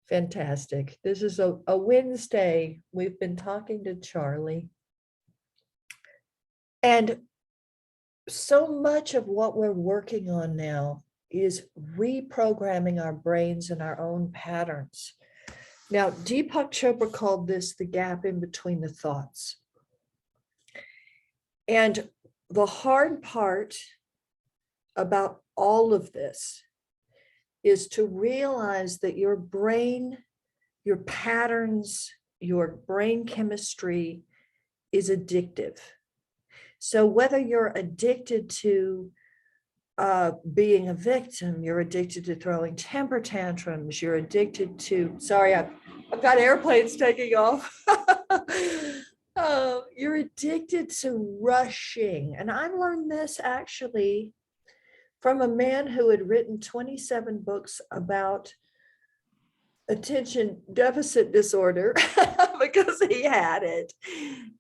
Fantastic. This is a Wednesday. We've been talking to Charlie. And so much of what we're working on now is reprogramming our brains and our own patterns. Now, Deepak Chopra called this the gap in between the thoughts. And the hard part about all of this is to realize that your brain, your patterns, your brain chemistry is addictive. So whether you're addicted to being a victim, you're addicted to throwing temper tantrums, you're addicted to, sorry, I've got airplanes taking off. You're addicted to rushing. And I learned this actually from a man who had written 27 books about attention deficit disorder because he had it,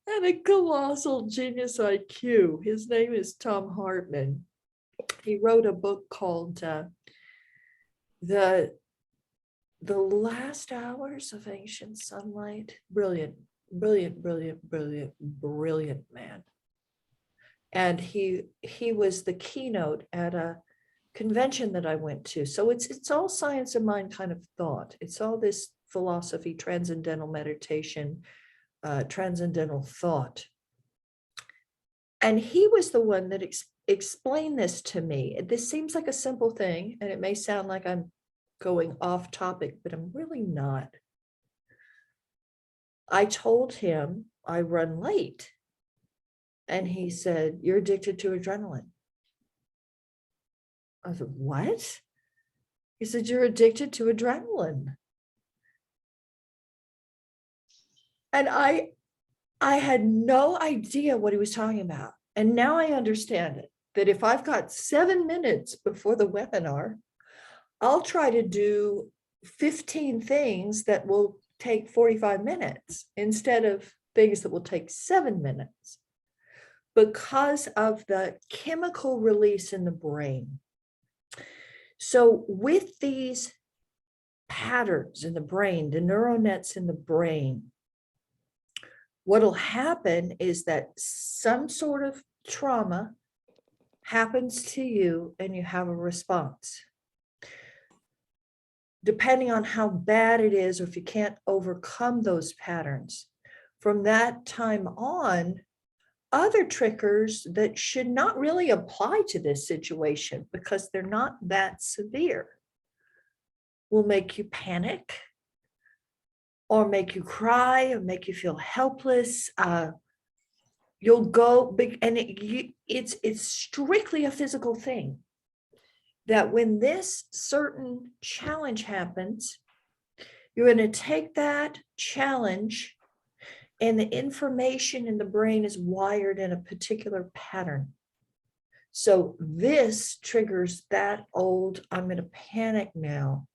and a colossal genius IQ. His name is Tom Hartman. He wrote a book called the Last Hours of Ancient Sunlight. Brilliant, brilliant, brilliant, brilliant, brilliant man. And he was the keynote at a convention that I went to. So it's all science of mind kind of thought. It's all this philosophy, transcendental meditation, transcendental thought. And he was the one that explained this to me. This seems like a simple thing, and it may sound like I'm going off topic, but I'm really not. I told him I run late. And he said, "You're addicted to adrenaline." I said, "What?" He said, "You're addicted to adrenaline." And I had no idea what he was talking about. And now I understand it, that if I've got 7 minutes before the webinar, I'll try to do 15 things that will take 45 minutes instead of things that will take 7 minutes, because of the chemical release in the brain. So with these patterns in the brain, the neural nets in the brain, what'll happen is that some sort of trauma happens to you and you have a response. Depending on how bad it is, or if you can't overcome those patterns, from that time on, other triggers that should not really apply to this situation because they're not that severe will make you panic, or make you cry, or make you feel helpless. You'll go big, and it's strictly a physical thing. That when this certain challenge happens, you're going to take that challenge, and the information in the brain is wired in a particular pattern. So this triggers that old, I'm going to panic now,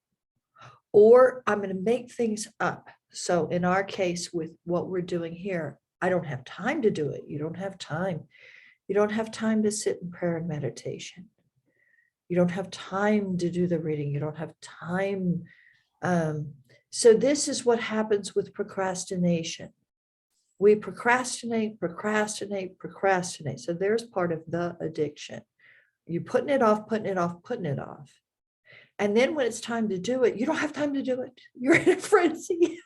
or I'm going to make things up. So in our case, with what we're doing here, I don't have time to do it. You don't have time. You don't have time to sit in prayer and meditation. You don't have time to do the reading. You don't have time. So this is what happens with procrastination. We procrastinate, procrastinate, procrastinate. So there's part of the addiction. You're putting it off, putting it off, putting it off. And then when it's time to do it, you don't have time to do it. You're in a frenzy.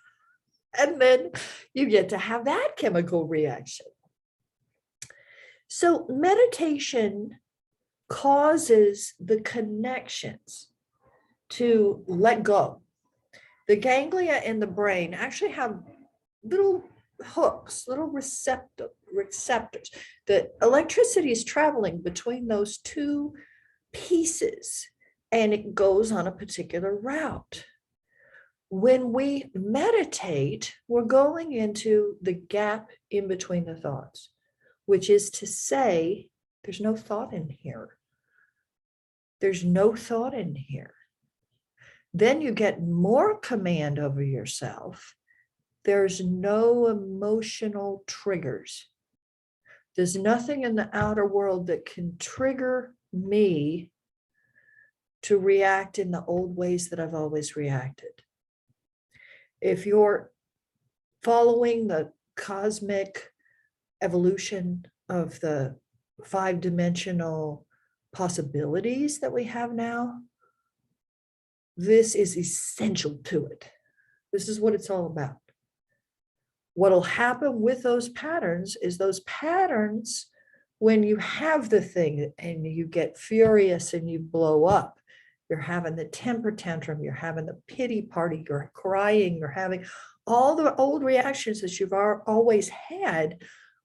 And then you get to have that chemical reaction. So meditation causes the connections to let go. The ganglia in the brain actually have little hooks, little receptors. The electricity is traveling between those two pieces, and it goes on a particular route. When we meditate, we're going into the gap in between the thoughts, which is to say, there's no thought in here. There's no thought in here. Then you get more command over yourself. There's no emotional triggers. There's nothing in the outer world that can trigger me to react in the old ways that I've always reacted. If you're following the cosmic evolution of the 5-dimensional possibilities that we have now, this is essential to it. This is what it's all about. What'll happen with those patterns is those patterns, when you have the thing and you get furious and you blow up, you're having the temper tantrum, you're having the pity party, you're crying, you're having all the old reactions that you've always had.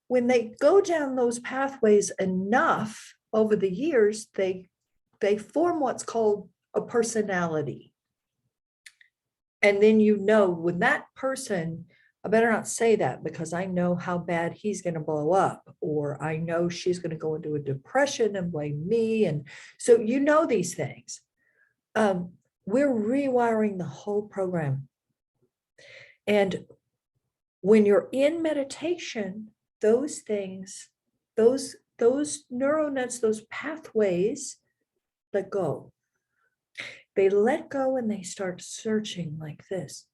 When they go down those pathways enough over the years, they form what's called a personality. And then you know when that person, I better not say that because I know how bad he's going to blow up, or I know she's going to go into a depression and blame me. And so you know these things. We're rewiring the whole program. And when you're in meditation, those things, those neural nets, those pathways let go. They let go and they start searching like this.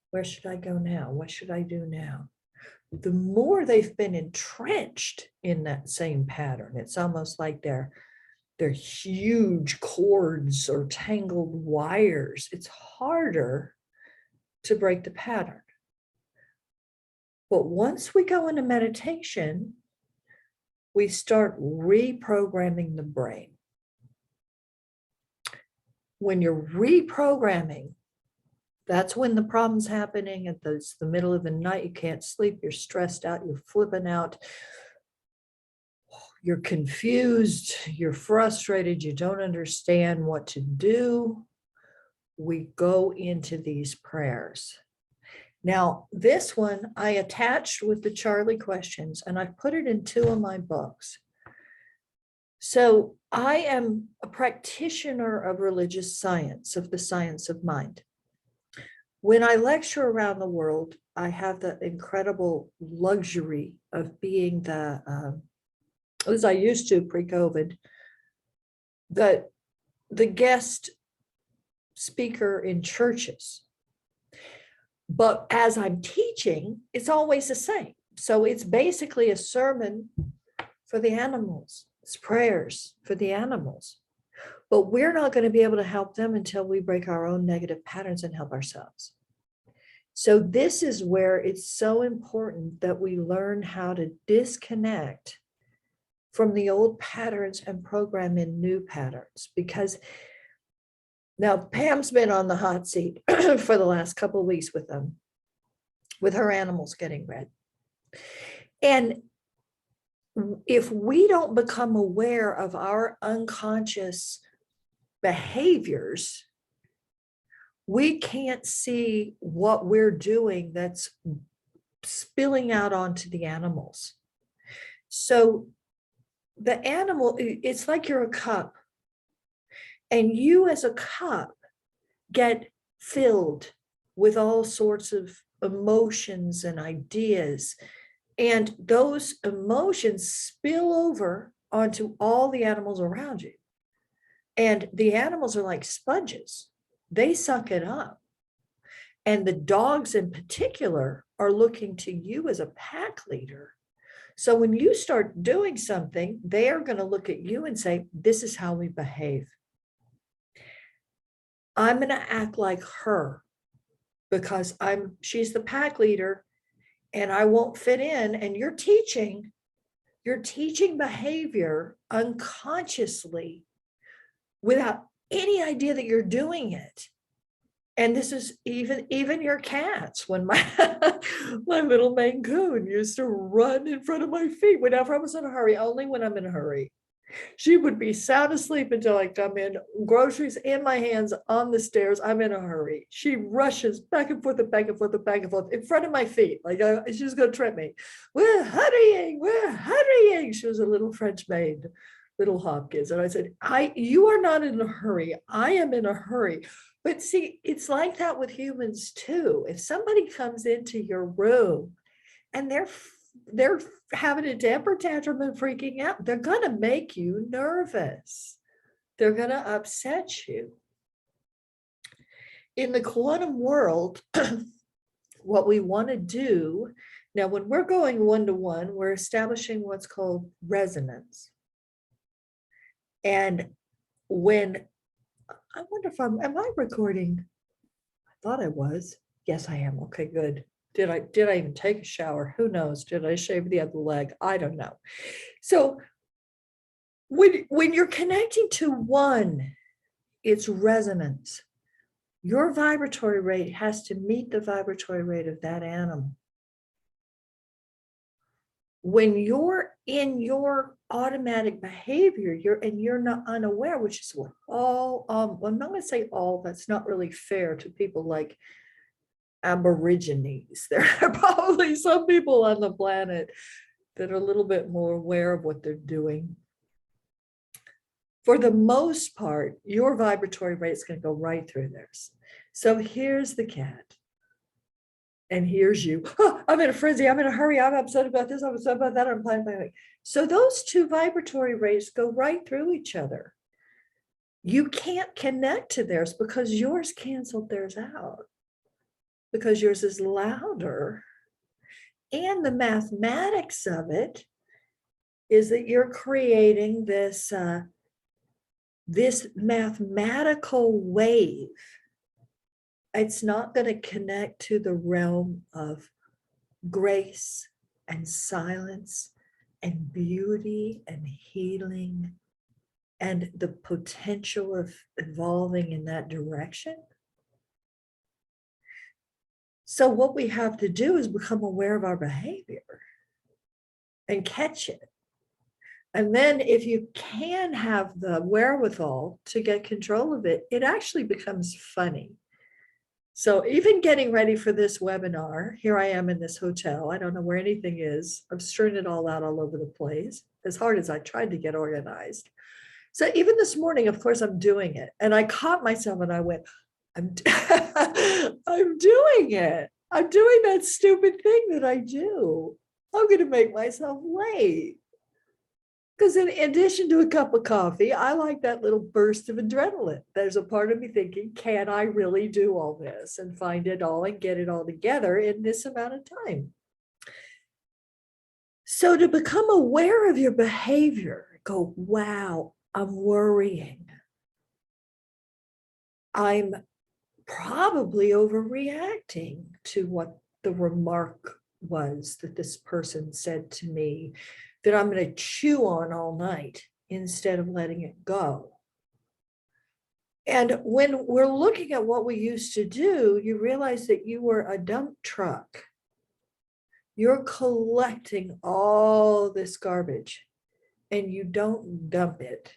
Where should I go now? What should I do now? The more they've been entrenched in that same pattern, it's almost like they're huge cords or tangled wires. It's harder to break the pattern. But once we go into meditation, we start reprogramming the brain. When you're reprogramming, that's when the problem's happening. It's the middle of the night, you can't sleep, you're stressed out, you're flipping out, you're confused, you're frustrated, you don't understand what to do. We go into these prayers. Now, this one I attached with the Charlie questions, and I put it in 2 of my books. So I am a practitioner of religious science, of the science of mind. When I lecture around the world, I have the incredible luxury of being as I used to pre-COVID, the guest speaker in churches. But as I'm teaching, it's always the same. So it's basically a sermon for the animals. It's prayers for the animals. But we're not going to be able to help them until we break our own negative patterns and help ourselves. So this is where it's so important that we learn how to disconnect from the old patterns and program in new patterns. Because now Pam's been on the hot seat for the last couple of weeks with them, with her animals getting red. And if we don't become aware of our unconscious behaviors, we can't see what we're doing that's spilling out onto the animals. So the animal, it's like you're a cup, and you as a cup get filled with all sorts of emotions and ideas, and those emotions spill over onto all the animals around you. And the animals are like sponges. They suck it up. And the dogs in particular are looking to you as a pack leader. So when you start doing something, they are going to look at you and say, this is how we behave. I'm going to act like her because she's the pack leader and I won't fit in. And you're teaching behavior unconsciously without any idea that you're doing it. And this is even your cats. When my little Maine Coon used to run in front of my feet whenever I was in a hurry, only when I'm in a hurry. She would be sound asleep until I come in, groceries in my hands on the stairs. I'm in a hurry. She rushes back and forth and back and forth and back and forth in front of my feet. Like she's going to trip me. We're hurrying. She was a little French maid, little Hopkins. And I said, you are not in a hurry. I am in a hurry. But see, it's like that with humans too. If somebody comes into your room and they're having a temper tantrum and freaking out, they're going to make you nervous. They're going to upset you. In the quantum world, what we want to do now, when we're going one-to-one, we're establishing what's called resonance. And when, I wonder if am I recording? I thought I was. Yes, I am. Okay, good. Did I even take a shower? Who knows? Did I shave the other leg? I don't know. So when you're connecting to one, it's resonance. Your vibratory rate has to meet the vibratory rate of that animal. When you're in your automatic behavior, you're not unaware, which is what all, well, I'm not going to say all, that's not really fair to people like Aborigines. There are probably some people on the planet that are a little bit more aware of what they're doing. For the most part, your vibratory rate is going to go right through theirs. So here's the cat. And here's you. Oh, I'm in a frenzy. I'm in a hurry. I'm upset about this. I'm upset about that. I'm planning. So those two vibratory rates go right through each other. You can't connect to theirs because yours canceled theirs out, because yours is louder. And the mathematics of it is that you're creating this, this mathematical wave. It's not going to connect to the realm of grace and silence and beauty and healing and the potential of evolving in that direction. So what we have to do is become aware of our behavior and catch it. And then if you can have the wherewithal to get control of it, it actually becomes funny. So even getting ready for this webinar, here I am in this hotel. I don't know where anything is. I'm strewn it all out all over the place, as hard as I tried to get organized. So even this morning, of course, I'm doing it. And I caught myself and I went, I'm doing it. I'm doing that stupid thing that I do. I'm going to make myself late. Because in addition to a cup of coffee, I like that little burst of adrenaline. There's a part of me thinking, can I really do all this and find it all and get it all together in this amount of time? So to become aware of your behavior, go, wow, I'm worrying. I'm probably overreacting to what the remark was that this person said to me, that I'm going to chew on all night instead of letting it go. And when we're looking at what we used to do, you realize that you were a dump truck. You're collecting all this garbage and you don't dump it.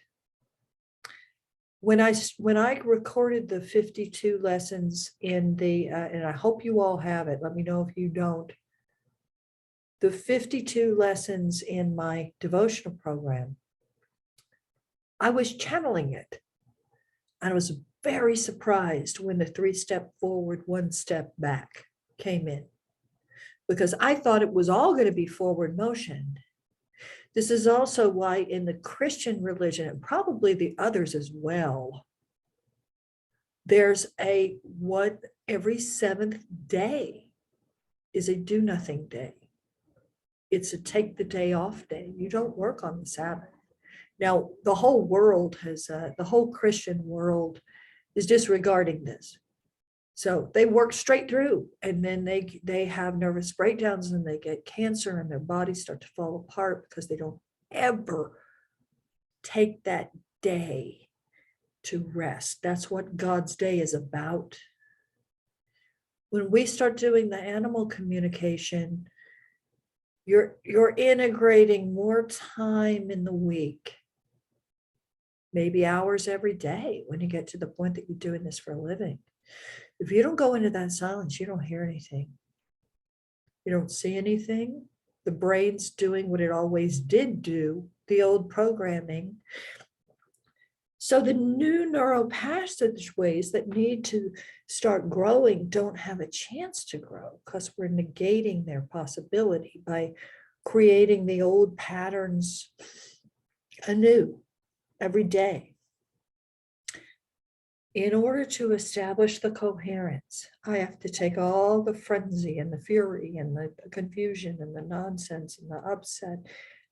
When I recorded the 52 lessons in the, and I hope you all have it, let me know if you don't, the 52 lessons in my devotional program, I was channeling it. And I was very surprised when the 3-step forward, 1 step back came in, because I thought it was all going to be forward motion. This is also why in the Christian religion, and probably the others as well, there's a what every 7th day is a do nothing day. It's a take the day off day. You don't work on the Sabbath. Now, the whole world has, the whole Christian world is disregarding this. So they work straight through, and then they have nervous breakdowns and they get cancer and their bodies start to fall apart because they don't ever take that day to rest. That's what God's day is about. When we start doing the animal communication, you're integrating more time in the week, maybe hours every day when you get to the point that you're doing this for a living. If you don't go into that silence, you don't hear anything. You don't see anything. The brain's doing what it always did do, the old programming. So the new neural passageways that need to start growing don't have a chance to grow because we're negating their possibility by creating the old patterns anew every day. In order to establish the coherence, I have to take all the frenzy and the fury and the confusion and the nonsense and the upset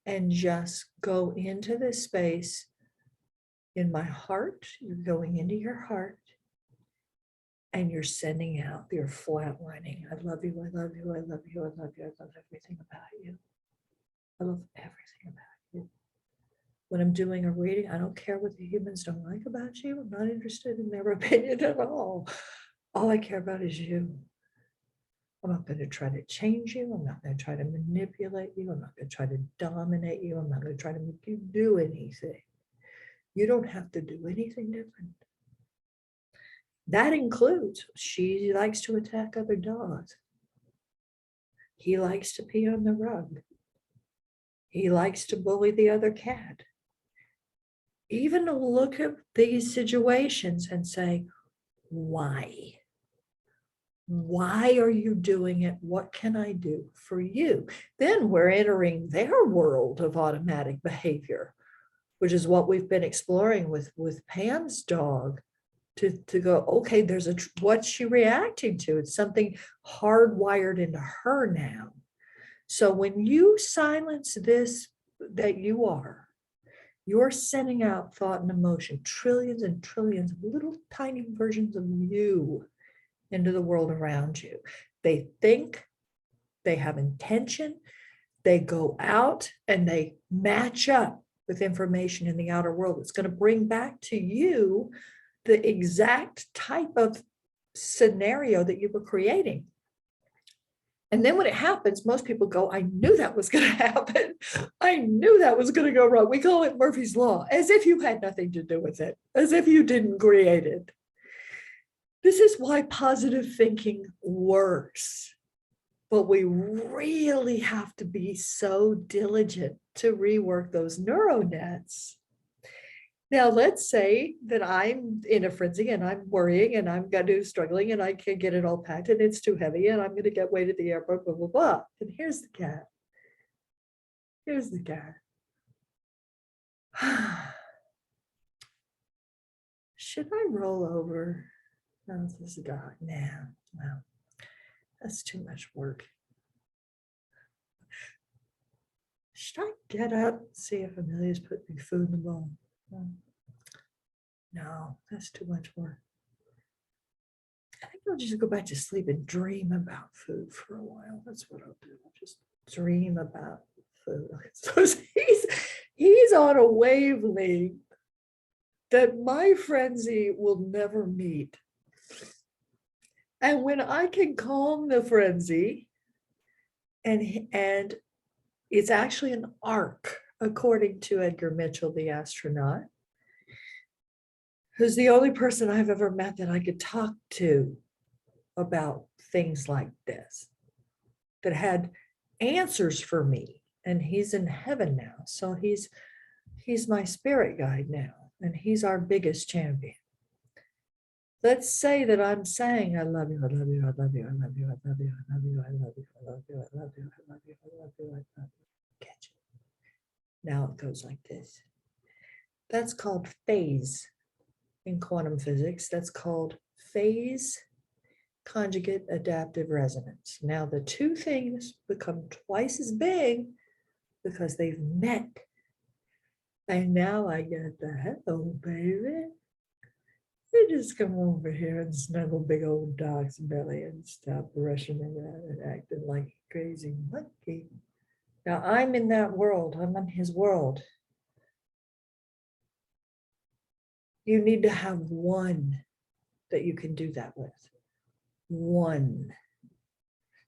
and just go into this space in my heart. You're going into your heart and you're sending out, you're flatlining. I love you, I love you, I love you, I love you, I love everything about you. I love everything about you. When I'm doing a reading, I don't care what the humans don't like about you. I'm not interested in their opinion at all. All I care about is you. I'm not going to try to change you. I'm not going to try to manipulate you. I'm not going to try to dominate you. I'm not going to try to make you do anything. You don't have to do anything different. That includes, she likes to attack other dogs. He likes to pee on the rug. He likes to bully the other cat. Even to look at these situations and say, why? Why are you doing it? What can I do for you? Then we're entering their world of automatic behavior, which is what we've been exploring with Pam's dog, to go, okay, what's she reacting to? It's something hardwired into her now. So when you silence this, that you're sending out thought and emotion, trillions and trillions of little tiny versions of you into the world around you. They think, they have intention, they go out and they match up with information in the outer world. It's going to bring back to you the exact type of scenario that you were creating. And then when it happens, most people go, I knew that was going to happen. I knew that was going to go wrong. We call it Murphy's Law, as if you had nothing to do with it, as if you didn't create it. This is why positive thinking works. But we really have to be so diligent to rework those neural nets. Now, let's say that I'm in a frenzy and I'm worrying and I'm going to struggling and I can't get it all packed and it's too heavy and I'm going to get weight at the airport, blah, blah, blah. And here's the cat. Here's the cat. Should I roll over? No, this is a dog. Nah, no, that's too much work. Should I get up, see if Amelia's put me food in the bowl? No, that's too much work. I think I'll just go back to sleep and dream about food for a while. That's what I'll do. I'll just dream about food. So he's on a wavelength that my frenzy will never meet. And when I can calm the frenzy, and it's actually an arc, according to Edgar Mitchell, the astronaut, who's the only person I've ever met that I could talk to about things like this, that had answers for me. And he's in heaven now. So he's my spirit guide now, and he's our biggest champion. Let's say that I'm saying, I love you, I love you, I love you, I love you, I love you, I love you, I love you, I love you, I love you, I love you, I love you, I love you. Catch it. Now it goes like this. That's called phase in quantum physics. That's called phase conjugate adaptive resonance. Now the two things become twice as big because they've met. And now I get the hello, baby. You just come over here and snuggle big old dog's belly and stop rushing around and acting like a crazy monkey. Now I'm in that world. I'm in his world. You need to have one that you can do that with. One.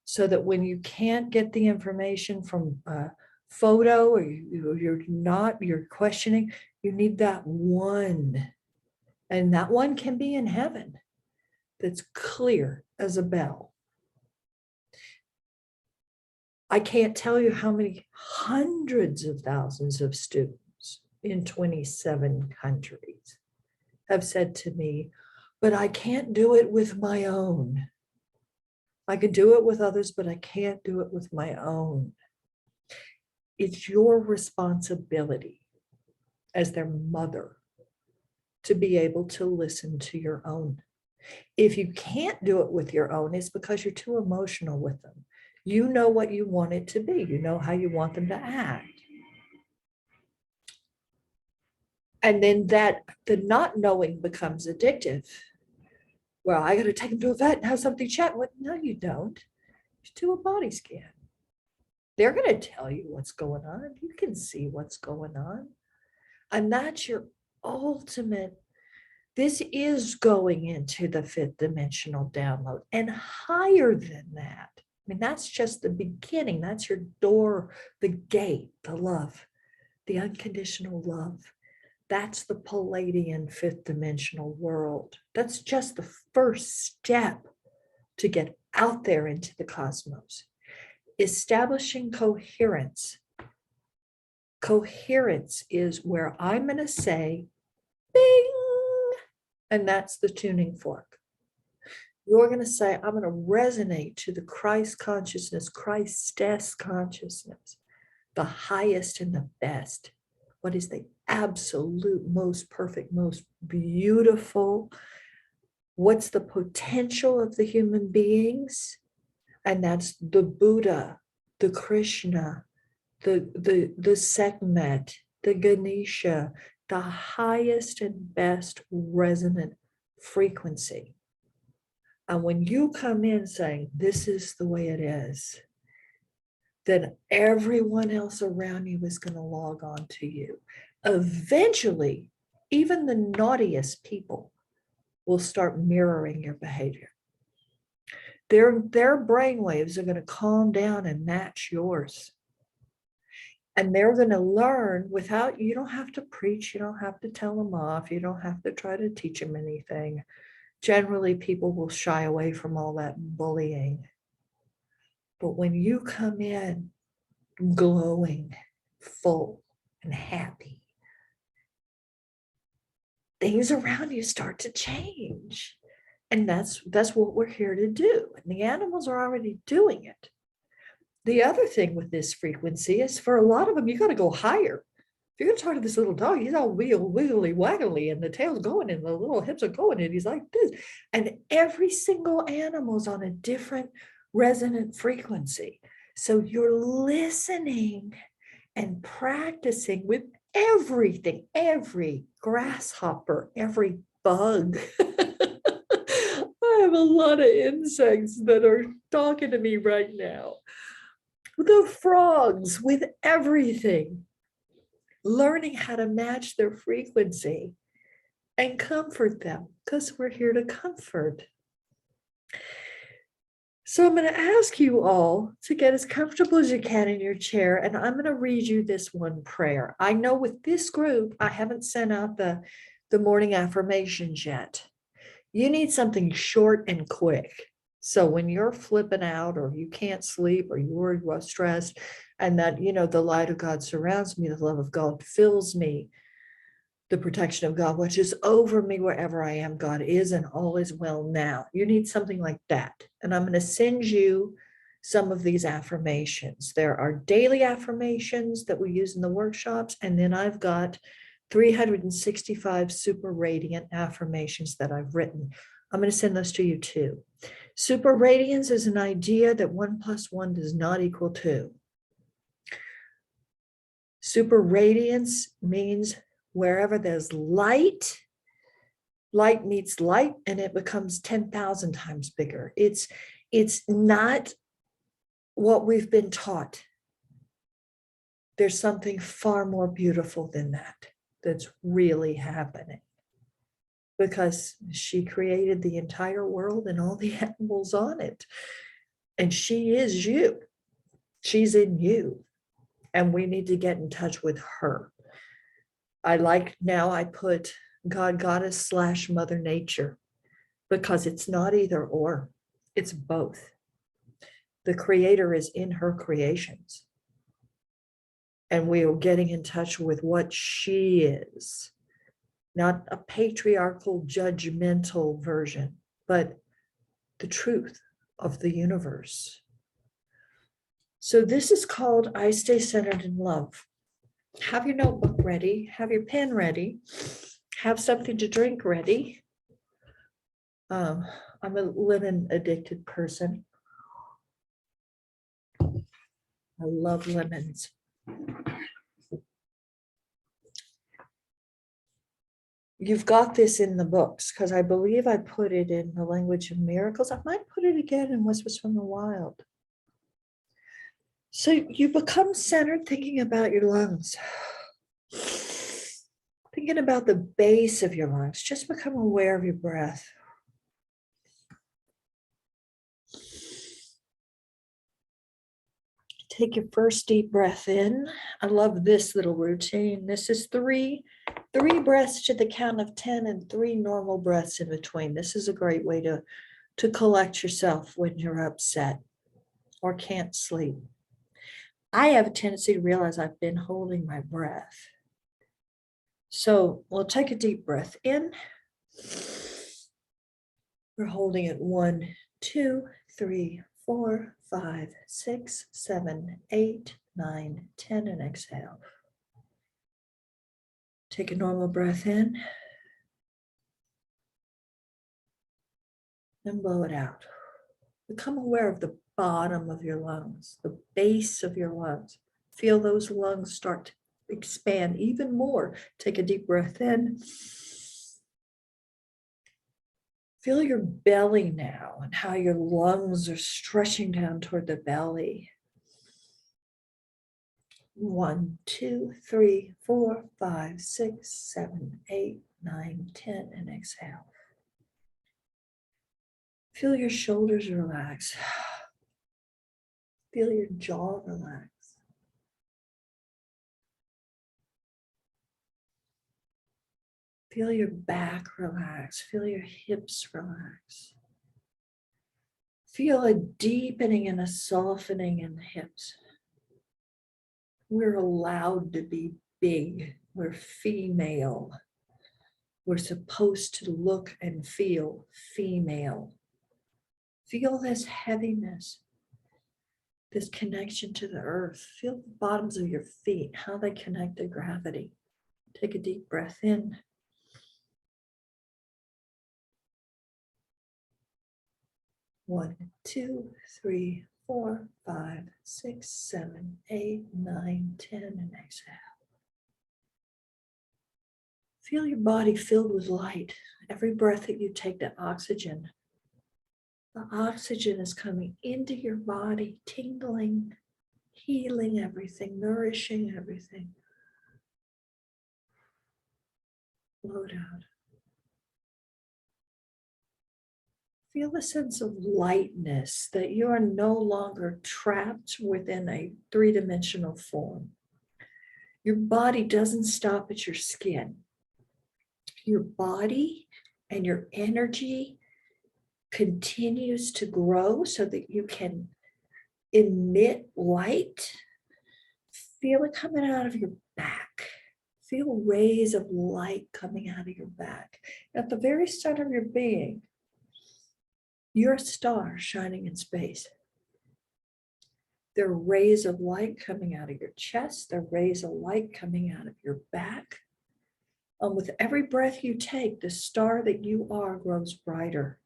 So that when you can't get the information from a photo or you're questioning, you need that one. And that one can be in heaven that's clear as a bell. I can't tell you how many hundreds of thousands of students in 27 countries have said to me, but I can't do it with my own. I can do it with others, but I can't do it with my own. It's your responsibility as their mother to be able to listen to your own. If you can't do it with your own, it's because you're too emotional with them. You know what you want it to be. You know how you want them to act. And then the not knowing becomes addictive. Well, I got to take them to a vet and have something checked. Well, no, you don't. Just do a body scan. They're going to tell you what's going on. You can see what's going on. And that's your ultimate. This is going into the fifth dimensional download and higher than that. I mean, that's just the beginning. That's your door, the gate, the love, the unconditional love. That's the Palladian fifth dimensional world. That's just the first step to get out there into the cosmos. Establishing coherence. Coherence is where I'm going to say, bing, and that's the tuning fork. You're going to say, I'm going to resonate to the Christ consciousness, Christess consciousness, the highest and the best. What is the absolute most perfect, most beautiful? What's the potential of the human beings? And that's the Buddha, the Krishna, the Sekhmet, the Ganesha, the highest and best resonant frequency. And when you come in saying, this is the way it is, then everyone else around you is going to log on to you. Eventually, even the naughtiest people will start mirroring your behavior. Their brainwaves are going to calm down and match yours. And they're going to learn without, you don't have to preach, you don't have to tell them off, you don't have to try to teach them anything. Generally, people will shy away from all that bullying. But when you come in glowing, full, and happy, things around you start to change. And that's what we're here to do. And the animals are already doing it. The other thing with this frequency is for a lot of them, you got to go higher. If you're going to talk to this little dog, he's all wiggly waggly and the tail's going and the little hips are going and he's like this. And every single animal's on a different resonant frequency. So you're listening and practicing with everything, every grasshopper, every bug. I have a lot of insects that are talking to me right now. The frogs, with everything, learning how to match their frequency and comfort them, because we're here to comfort. So I'm going to ask you all to get as comfortable as you can in your chair, and I'm going to read you this one prayer. I know with this group, I haven't sent out the morning affirmations yet. You need something short and quick. So when you're flipping out or you can't sleep or you're worried or stressed, and that, the light of God surrounds me, the love of God fills me, the protection of God watches over me wherever I am, God is and all is well now. You need something like that. And I'm going to send you some of these affirmations. There are daily affirmations that we use in the workshops. And then I've got 365 super radiant affirmations that I've written. I'm going to send those to you too. Super radiance is an idea that 1 + 1 does not equal 2. Super radiance means wherever there's light, light meets light and it becomes 10,000 times bigger. It's not what we've been taught. There's something far more beautiful than that that's really happening, because she created the entire world and all the animals on it. And she is you. She's in you. And we need to get in touch with her. I put God, Goddess / Mother Nature, because it's not either or, it's both. The creator is in her creations. And we are getting in touch with what she is. Not a patriarchal, judgmental version, but the truth of the universe. So this is called I Stay Centered in Love. Have your notebook ready, have your pen ready, have something to drink ready. I'm a lemon addicted person. I love lemons. You've got this in the books because I believe I put it in the Language of Miracles. I might put it again in Whispers from the Wild. So you become centered thinking about your lungs. Thinking about the base of your lungs. Just become aware of your breath. Take your first deep breath in. I love this little routine. This is three breaths to the count of 10 and 3 normal breaths in between. This is a great way to collect yourself when you're upset or can't sleep. I have a tendency to realize I've been holding my breath. So we'll take a deep breath in. We're holding it 1, 2, 3, 4, 5, 6, 7, 8, 9, 10, and exhale. Take a normal breath in and blow it out. Become aware of the bottom of your lungs, the base of your lungs. Feel those lungs start to expand even more. Take a deep breath in. Feel your belly now and how your lungs are stretching down toward the belly. 1, 2, 3, 4, 5, 6, 7, 8, 9, 10, and exhale. Feel your shoulders relax. Feel your jaw relax. Feel your back relax. Feel your hips relax. Feel a deepening and a softening in the hips. We're allowed to be big. We're female. We're supposed to look and feel female. Feel this heaviness, this connection to the earth. Feel the bottoms of your feet, how they connect to gravity. Take a deep breath in. One, 2, 3, 4, 5, 6, 7, 8, 9, 10, and exhale. Feel your body filled with light. Every breath that you take, the oxygen is coming into your body, tingling, healing everything, nourishing everything. Blow it out. Feel a sense of lightness, that you are no longer trapped within a three-dimensional form. Your body doesn't stop at your skin. Your body and your energy continues to grow so that you can emit light. Feel it coming out of your back. Feel rays of light coming out of your back. At the very center of your being, you're a star shining in space. There are rays of light coming out of your chest. There are rays of light coming out of your back. With every breath you take, the star that you are grows brighter.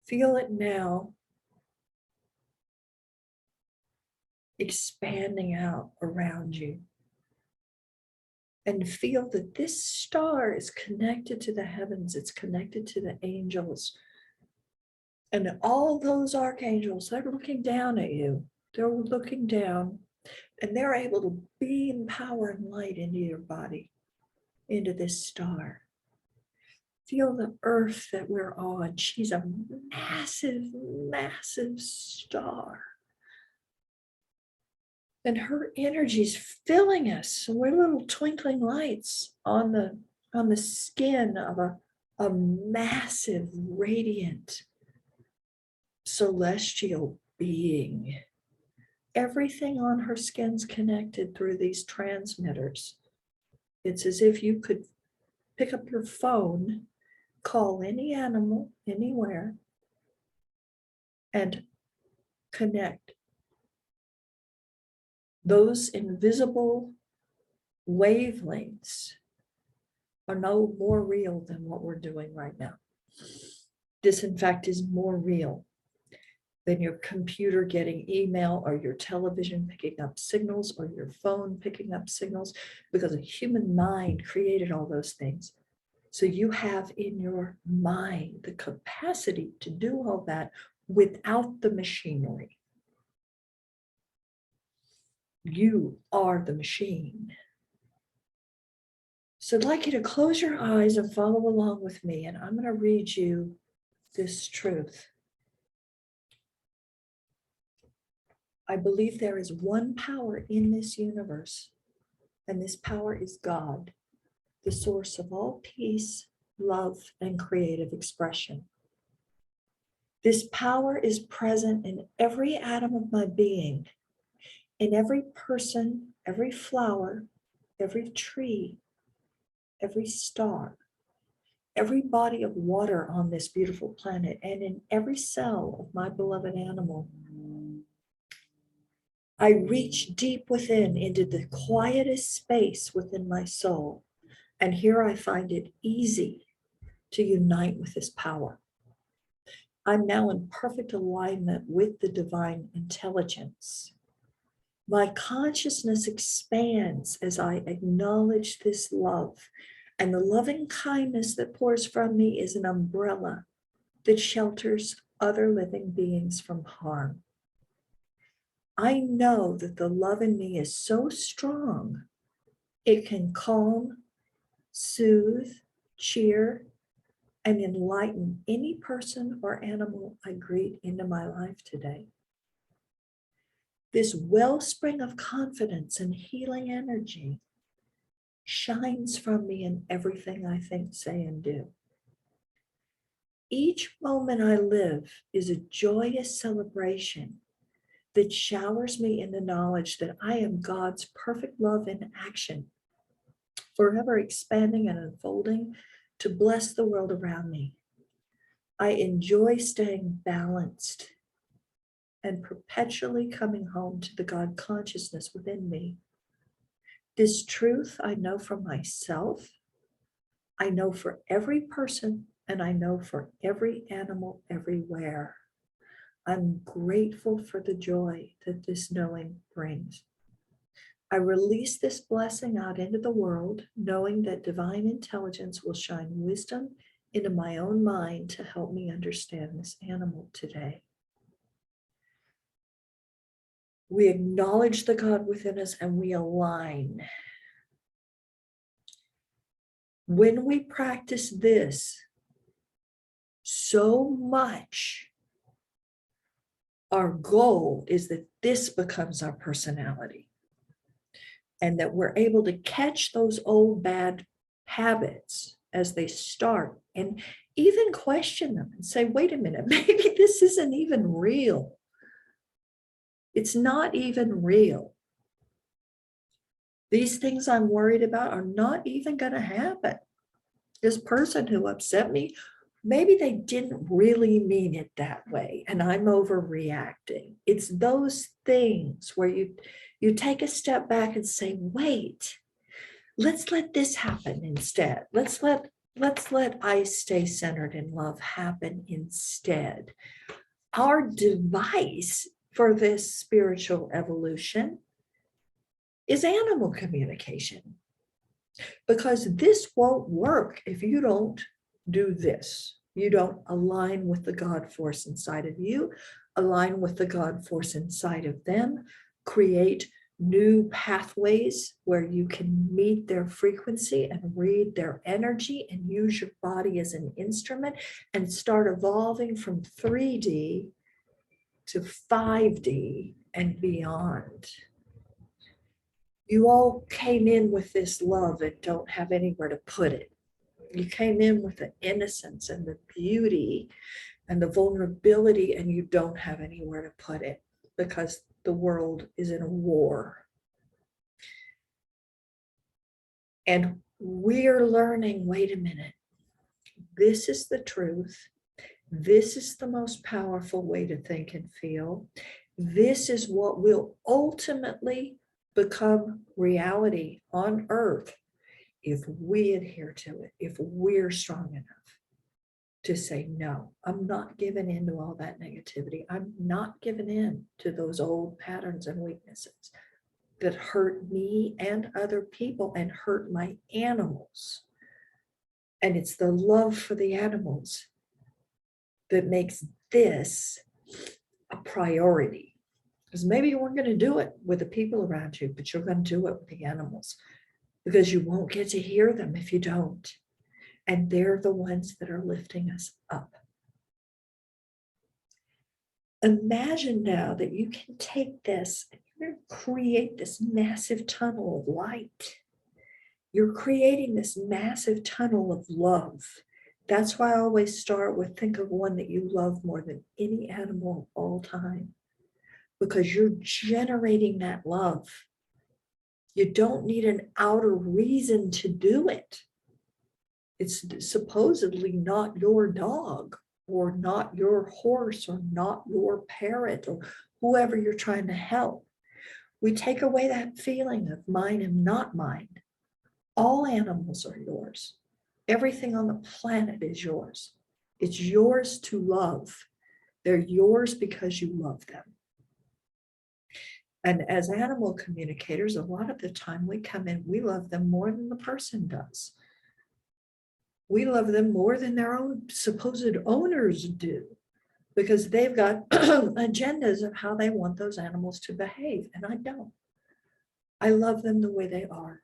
Feel it now expanding out around you. And feel that this star is connected to the heavens. It's connected to the angels. And all those archangels, they're looking down at you. They're looking down and they're able to beam power and light into your body, into this star. Feel the earth that we're on. She's a massive, massive star. And her energy's filling us. We're little twinkling lights on the skin of a massive, radiant, celestial being. Everything on her skin's connected through these transmitters. It's as if you could pick up your phone, call any animal, anywhere, and connect. Those invisible wavelengths are no more real than what we're doing right now. This, in fact, is more real than your computer getting email or your television picking up signals or your phone picking up signals, because a human mind created all those things. So you have in your mind the capacity to do all that without the machinery. You are the machine. So I'd like you to close your eyes and follow along with me, and I'm going to read you this truth. I believe there is one power in this universe, and this power is God, the source of all peace, love, and creative expression. This power is present in every atom of my being, in every person, every flower, every tree, every star, every body of water on this beautiful planet, and in every cell of my beloved animal. I reach deep within into the quietest space within my soul, and here I find it easy to unite with this power. I'm now in perfect alignment with the divine intelligence. My consciousness expands as I acknowledge this love, and the loving kindness that pours from me is an umbrella that shelters other living beings from harm. I know that the love in me is so strong, it can calm, soothe, cheer, and enlighten any person or animal I greet into my life today. This wellspring of confidence and healing energy shines from me in everything I think, say, and do. Each moment I live is a joyous celebration that showers me in the knowledge that I am God's perfect love in action, forever expanding and unfolding to bless the world around me. I enjoy staying balanced and perpetually coming home to the God consciousness within me. This truth I know for myself, I know for every person, and I know for every animal everywhere. I'm grateful for the joy that this knowing brings. I release this blessing out into the world, knowing that divine intelligence will shine wisdom into my own mind to help me understand this animal today. We acknowledge the God within us and we align. When we practice this so much, our goal is that this becomes our personality, and that we're able to catch those old bad habits as they start and even question them and say, wait a minute, maybe this isn't even real. It's not even real. These things I'm worried about are not even going to happen. This person who upset me, maybe they didn't really mean it that way, and I'm overreacting. It's those things where you take a step back and say, wait, let's let this happen instead. Let's let I stay centered in love happen instead. Our device for this spiritual evolution is animal communication, because this won't work if you don't do this. You don't align with the God force inside of you, align with the God force inside of them, create new pathways where you can meet their frequency and read their energy and use your body as an instrument and start evolving from 3D to 5D and beyond. You all came in with this love and don't have anywhere to put it. You came in with the innocence and the beauty and the vulnerability, and you don't have anywhere to put it because the world is in a war. And we're learning, wait a minute, this is the truth. This is the most powerful way to think and feel. This is what will ultimately become reality on earth if we adhere to it, if we're strong enough to say, no, I'm not giving in to all that negativity. I'm not giving in to those old patterns and weaknesses that hurt me and other people and hurt my animals. And it's the love for the animals that makes this a priority. Because maybe you weren't going to do it with the people around you, but you're going to do it with the animals because you won't get to hear them if you don't. And they're the ones that are lifting us up. Imagine now that you can take this and you're going to create this massive tunnel of light. You're creating this massive tunnel of love. That's why I always start with think of one that you love more than any animal of all time, because you're generating that love. You don't need an outer reason to do it. It's supposedly not your dog or not your horse or not your parrot or whoever you're trying to help. We take away that feeling of mine and not mine. All animals are yours. Everything on the planet is yours. It's yours to love. They're yours because you love them. And as animal communicators, a lot of the time we come in, we love them more than the person does. We love them more than their own supposed owners do, because they've got agendas of how they want those animals to behave, and I don't. I love them the way they are,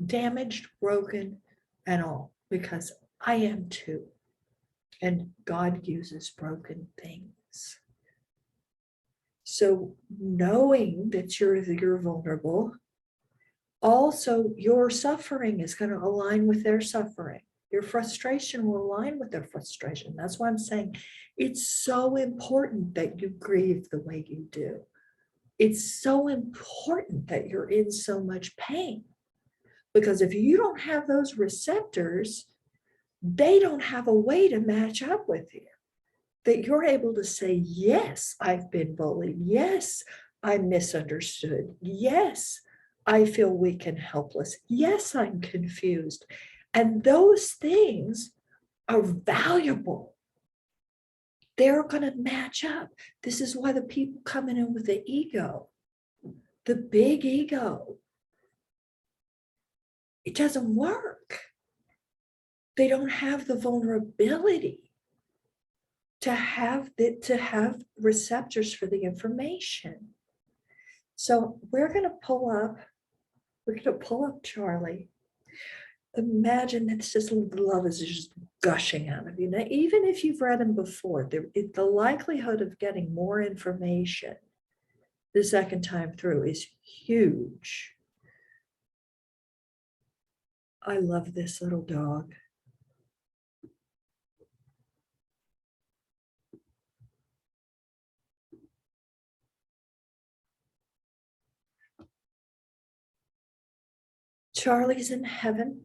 damaged, broken, and all, because I am too. And God uses broken things. So knowing that you're vulnerable, also your suffering is going to align with their suffering. Your frustration will align with their frustration. That's why I'm saying it's so important that you grieve the way you do. It's so important that you're in so much pain, because if you don't have those receptors, they don't have a way to match up with you. That you're able to say, yes, I've been bullied. Yes, I'm misunderstood. Yes, I feel weak and helpless. Yes, I'm confused. And those things are valuable. They're going to match up. This is why the people coming in with the ego, the big ego, it doesn't work. They don't have the vulnerability to have receptors for the information. So we're going to pull up Charlie. Imagine that this love is just gushing out of you. Now, even if you've read him before, the likelihood of getting more information the second time through is huge. I love this little dog. Charlie's in heaven.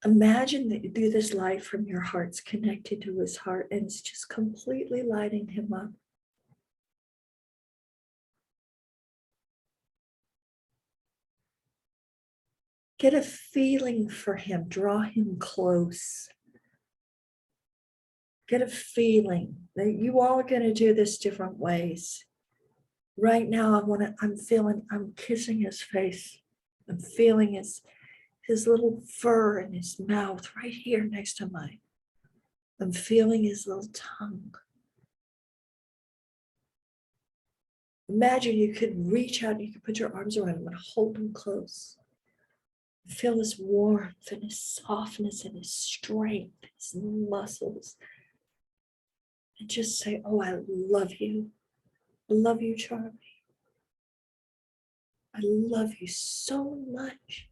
Imagine that you do this light from your heart's connected to his heart, and it's just completely lighting him up. Get a feeling for him, draw him close. Get a feeling that you all are going to do this different ways. Right now, I'm kissing his face. I'm feeling his little fur in his mouth right here next to mine. I'm feeling his little tongue. Imagine you could reach out, you could put your arms around him and hold him close. Feel his warmth and his softness and his strength, his muscles. And just say, oh, I love you. I love you, Charlie. I love you so much.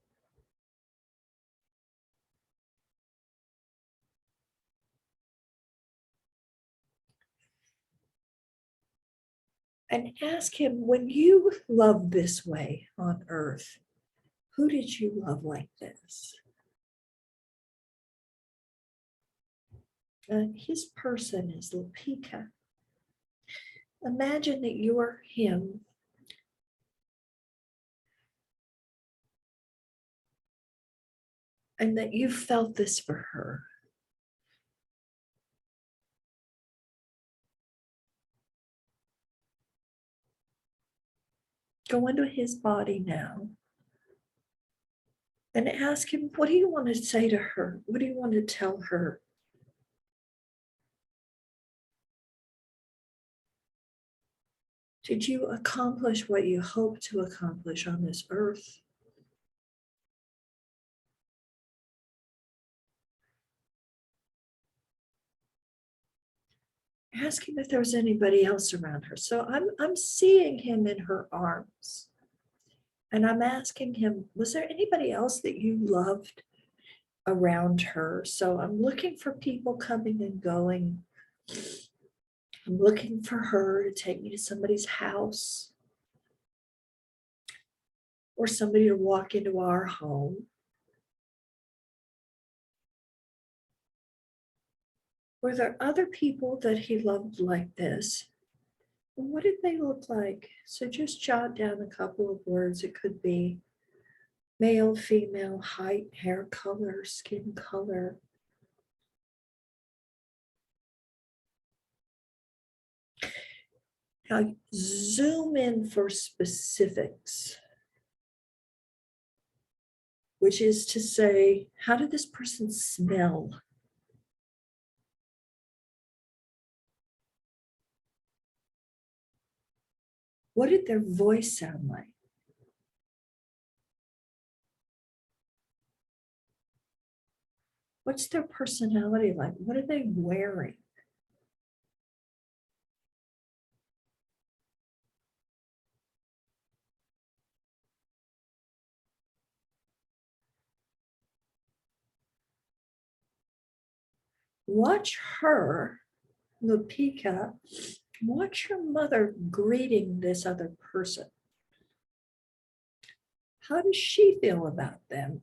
And ask him, when you love this way on earth, who did you love like this? His person is Lupika. Imagine that you are him and that you felt this for her. Go into his body now and ask him, what do you want to say to her? What do you want to tell her? Did you accomplish what you hoped to accomplish on this earth? Ask him if there was anybody else around her. So I'm seeing him in her arms. And I'm asking him, was there anybody else that you loved around her? So I'm looking for people coming and going. I'm looking for her to take me to somebody's house or somebody to walk into our home. Were there other people that he loved like this? And what did they look like? So just jot down a couple of words. It could be male, female, height, hair color, skin color. Now zoom in for specifics, which is to say, how did this person smell? What did their voice sound like? What's their personality like? What are they wearing? Watch her, Lupika, watch your mother greeting this other person. How does she feel about them?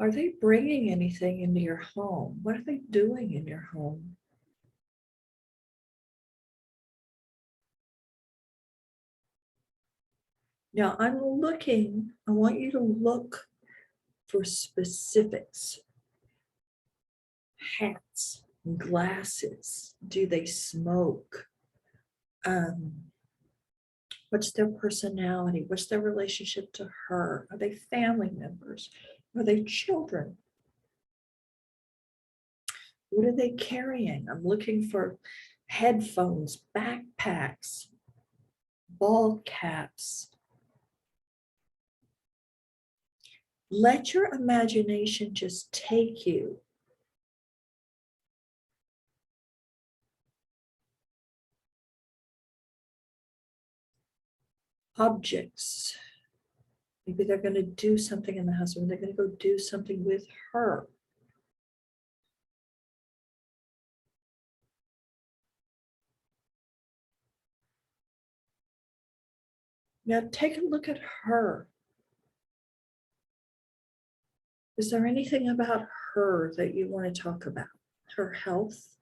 Are they bringing anything into your home? What are they doing in your home? Now I want you to look for specifics. Hats, glasses, do they smoke? What's their personality? What's their relationship to her? Are they family members? Are they children? What are they carrying? I'm looking for headphones, backpacks, ball caps. Let your imagination just take you. Objects. Maybe they're going to do something in the house, or they're going to go do something with her. Now take a look at her. Is there anything about her that you want to talk about? Her health,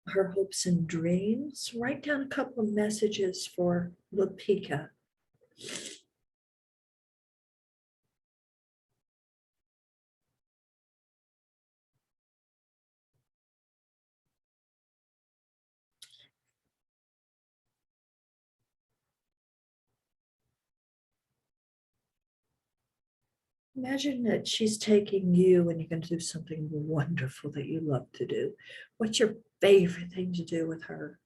her hopes and dreams? Write down a couple of messages for Lupika. Imagine that she's taking you and you're going to do something wonderful that you love to do. What's your favorite thing to do with her?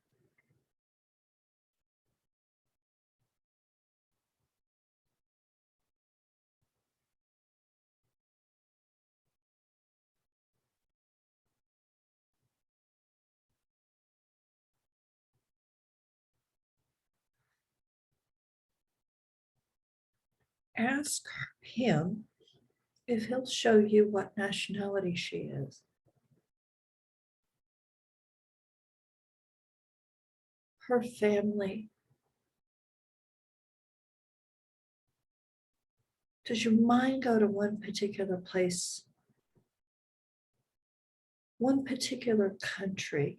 Ask him if he'll show you what nationality she is. Her family. Does your mind go to one particular place, one particular country?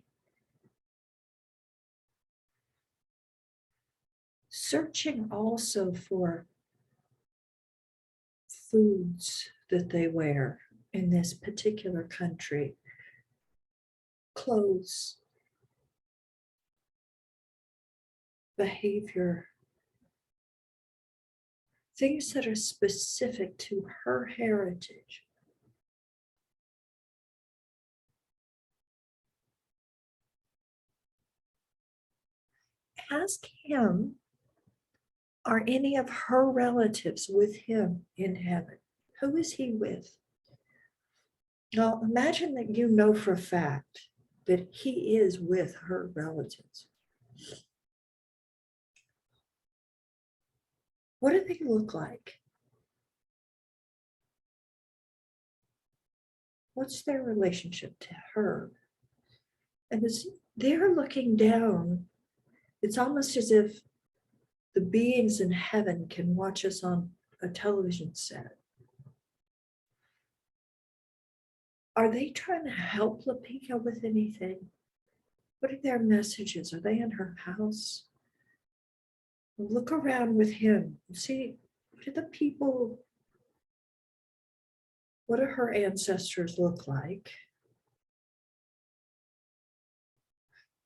Searching also for foods that they wear in this particular country, clothes, behavior, things that are specific to her heritage. Ask him, are any of her relatives with him in heaven? Who is he with? Now, imagine that you know for a fact that he is with her relatives. What do they look like? What's their relationship to her? And as they're looking down, it's almost as if the beings in heaven can watch us on a television set. Are they trying to help Lapika with anything? What are their messages? Are they in her house? Look around with him. See, what do the people, what do her ancestors look like?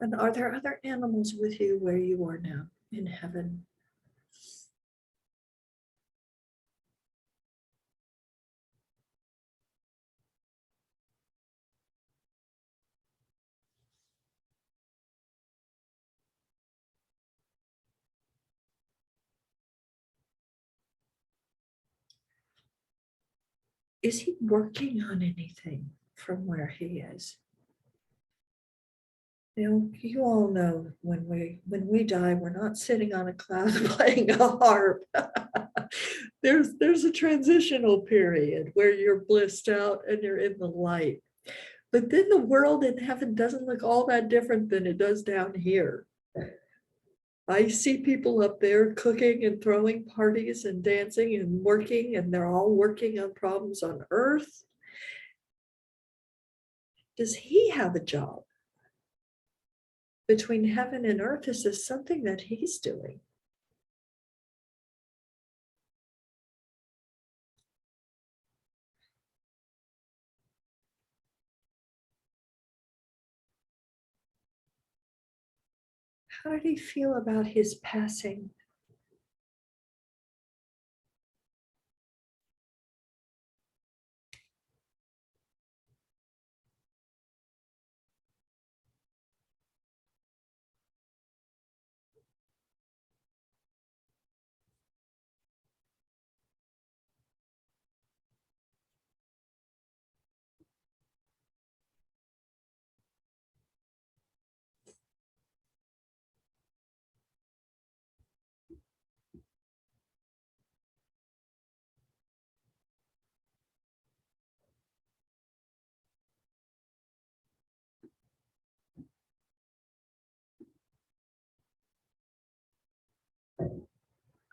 And are there other animals with you where you are now in heaven? Is he working on anything from where he is? You know, you all know when we die, we're not sitting on a cloud playing a harp. There's a transitional period where you're blissed out and you're in the light. But then the world in heaven doesn't look all that different than it does down here. I see people up there cooking and throwing parties and dancing and working, and they're all working on problems on earth. Does he have a job? Between heaven and earth, is this something that he's doing? How did he feel about his passing?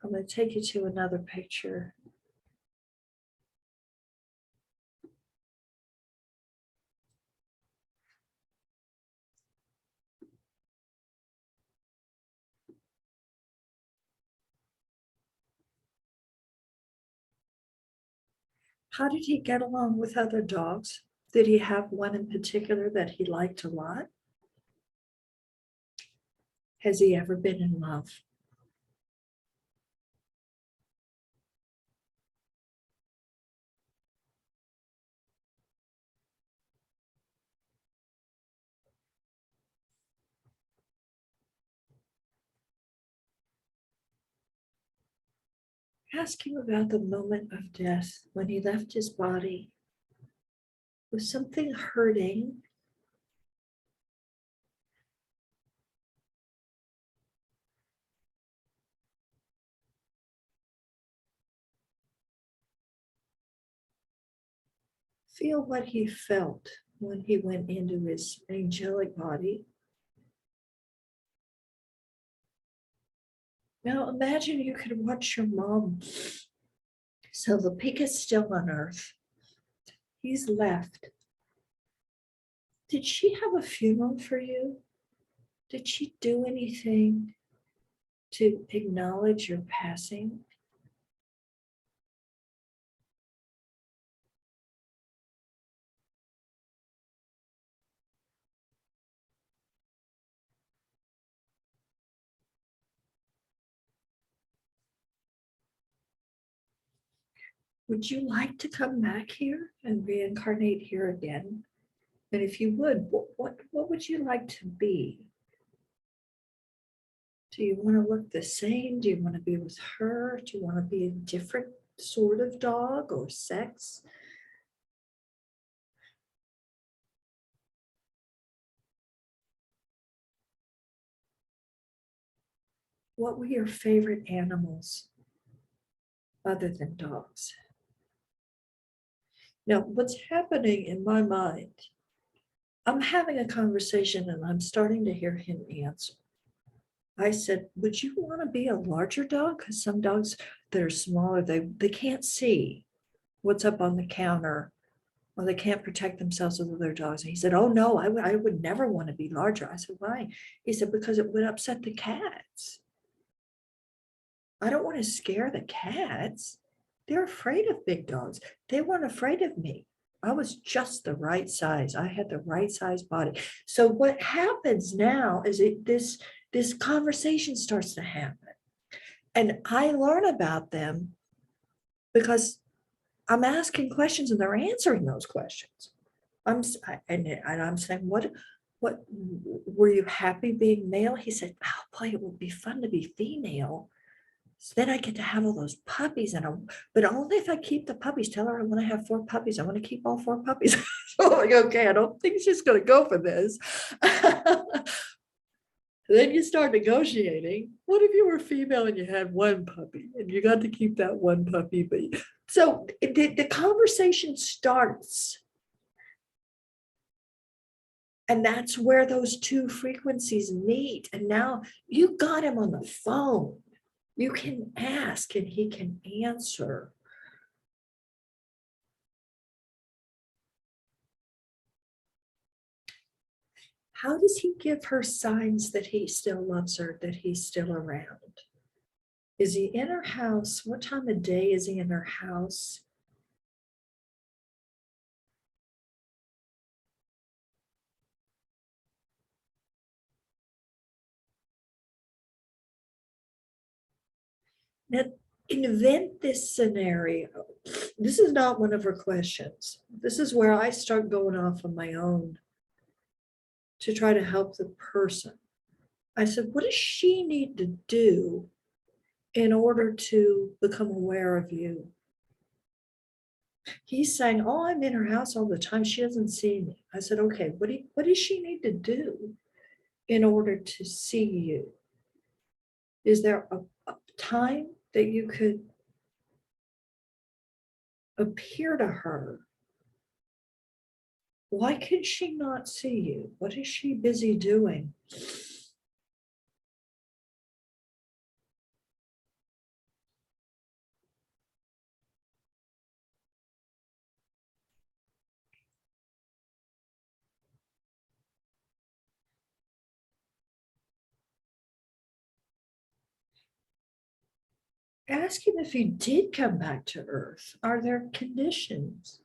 I'm going to take you to another picture. How did he get along with other dogs? Did he have one in particular that he liked a lot? Has he ever been in love? Ask him about the moment of death when he left his body. Was something hurting? Feel what he felt when he went into his angelic body. Now imagine you could watch your mom. So the pig is still on earth. He's left. Did she have a funeral for you? Did she do anything to acknowledge your passing? would you like to come back here and reincarnate here again? And if you would, what would you like to be? Do you want to look the same? Do you want to be with her? Do you want to be a different sort of dog or sex? What were your favorite animals other than dogs? Now, what's happening in my mind, I'm having a conversation and I'm starting to hear him answer. I said, would you want to be a larger dog? Because some dogs that are smaller, they can't see what's up on the counter, or they can't protect themselves with other dogs. And he said, oh no, I would never want to be larger. I said, why? He said, because it would upset the cats. I don't want to scare the cats. They're afraid of big dogs. They weren't afraid of me. I was just the right size. I had the right size body. So what happens now is this conversation starts to happen. And I learn about them because I'm asking questions and they're answering those questions. And I'm saying, what were you happy being male? He said, oh boy, it would be fun to be female. So then I get to have all those puppies, but only if I keep the puppies. Tell her I want to have 4 puppies. I want to keep all 4 puppies. So I'm like, okay, I don't think she's going to go for this. Then you start negotiating. What if you were female and you had 1 puppy and you got to keep that 1 puppy? But so the conversation starts. And that's where those 2 frequencies meet. And now you got him on the phone. You can ask and he can answer. How does he give her signs that he still loves her, that he's still around? Is he in her house? What time of day is he in her house? Now, invent this scenario. This is not one of her questions. This is where I start going off on my own to try to help the person. I said, what does she need to do in order to become aware of you? He's saying, oh, I'm in her house all the time. She doesn't see me. I said, okay, what does she need to do in order to see you? Is there a time that you could appear to her? Why could she not see you? What is she busy doing? Ask him if he did come back to Earth. Are there conditions?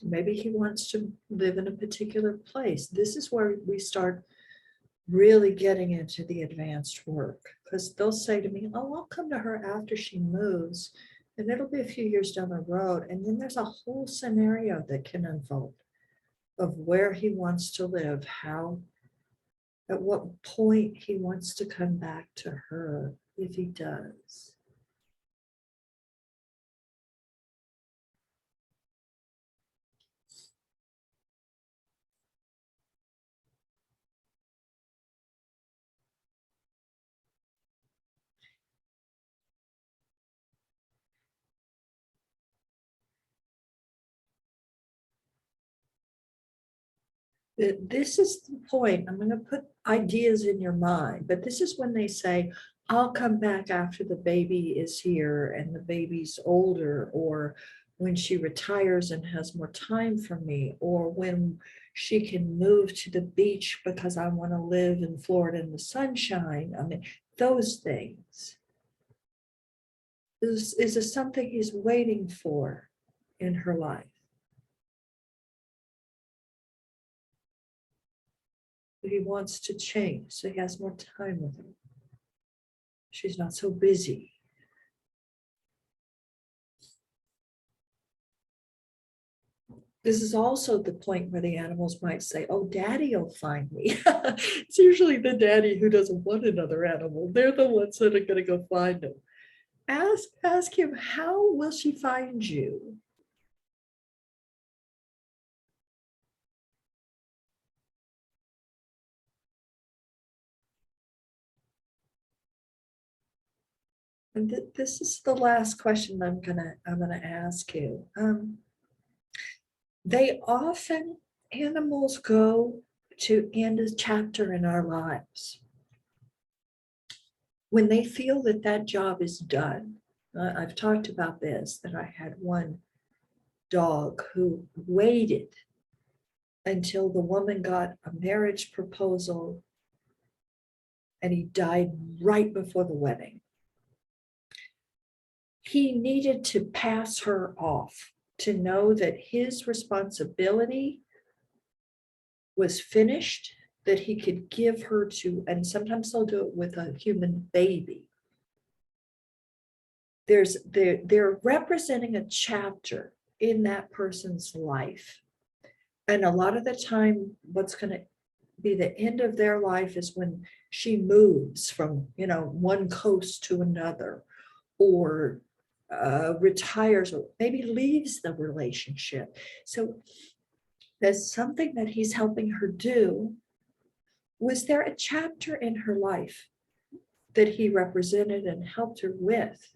Maybe he wants to live in a particular place. This is where we start really getting into the advanced work, because they'll say to me, oh, I'll come to her after she moves, and it'll be a few years down the road. And then there's a whole scenario that can unfold of where he wants to live, how, at what point he wants to come back to her, if he does. This is the point. I'm going to put ideas in your mind, but this is when they say, I'll come back after the baby is here and the baby's older, or when she retires and has more time for me, or when she can move to the beach because I want to live in Florida in the sunshine. I mean, those things. Is this something he's waiting for in her life? He wants to change, so he has more time with her. She's not so busy. This is also the point where the animals might say, oh, daddy will find me. It's usually the daddy who doesn't want another animal. They're the ones that are going to go find him. Ask him, how will she find you? And this is the last question I'm gonna ask you. They often Animals go to end a chapter in our lives when they feel that that job is done. I've talked about this, that I had one dog who waited until the woman got a marriage proposal and he died right before the wedding. He needed to pass her off to know that his responsibility was finished, that he could give her to, and sometimes they'll do it with a human baby. They're representing a chapter in that person's life. And a lot of the time, what's going to be the end of their life is when she moves from, one coast to another, or retires, or maybe leaves the relationship. So there's something that he's helping her do. Was there a chapter in her life that he represented and helped her with?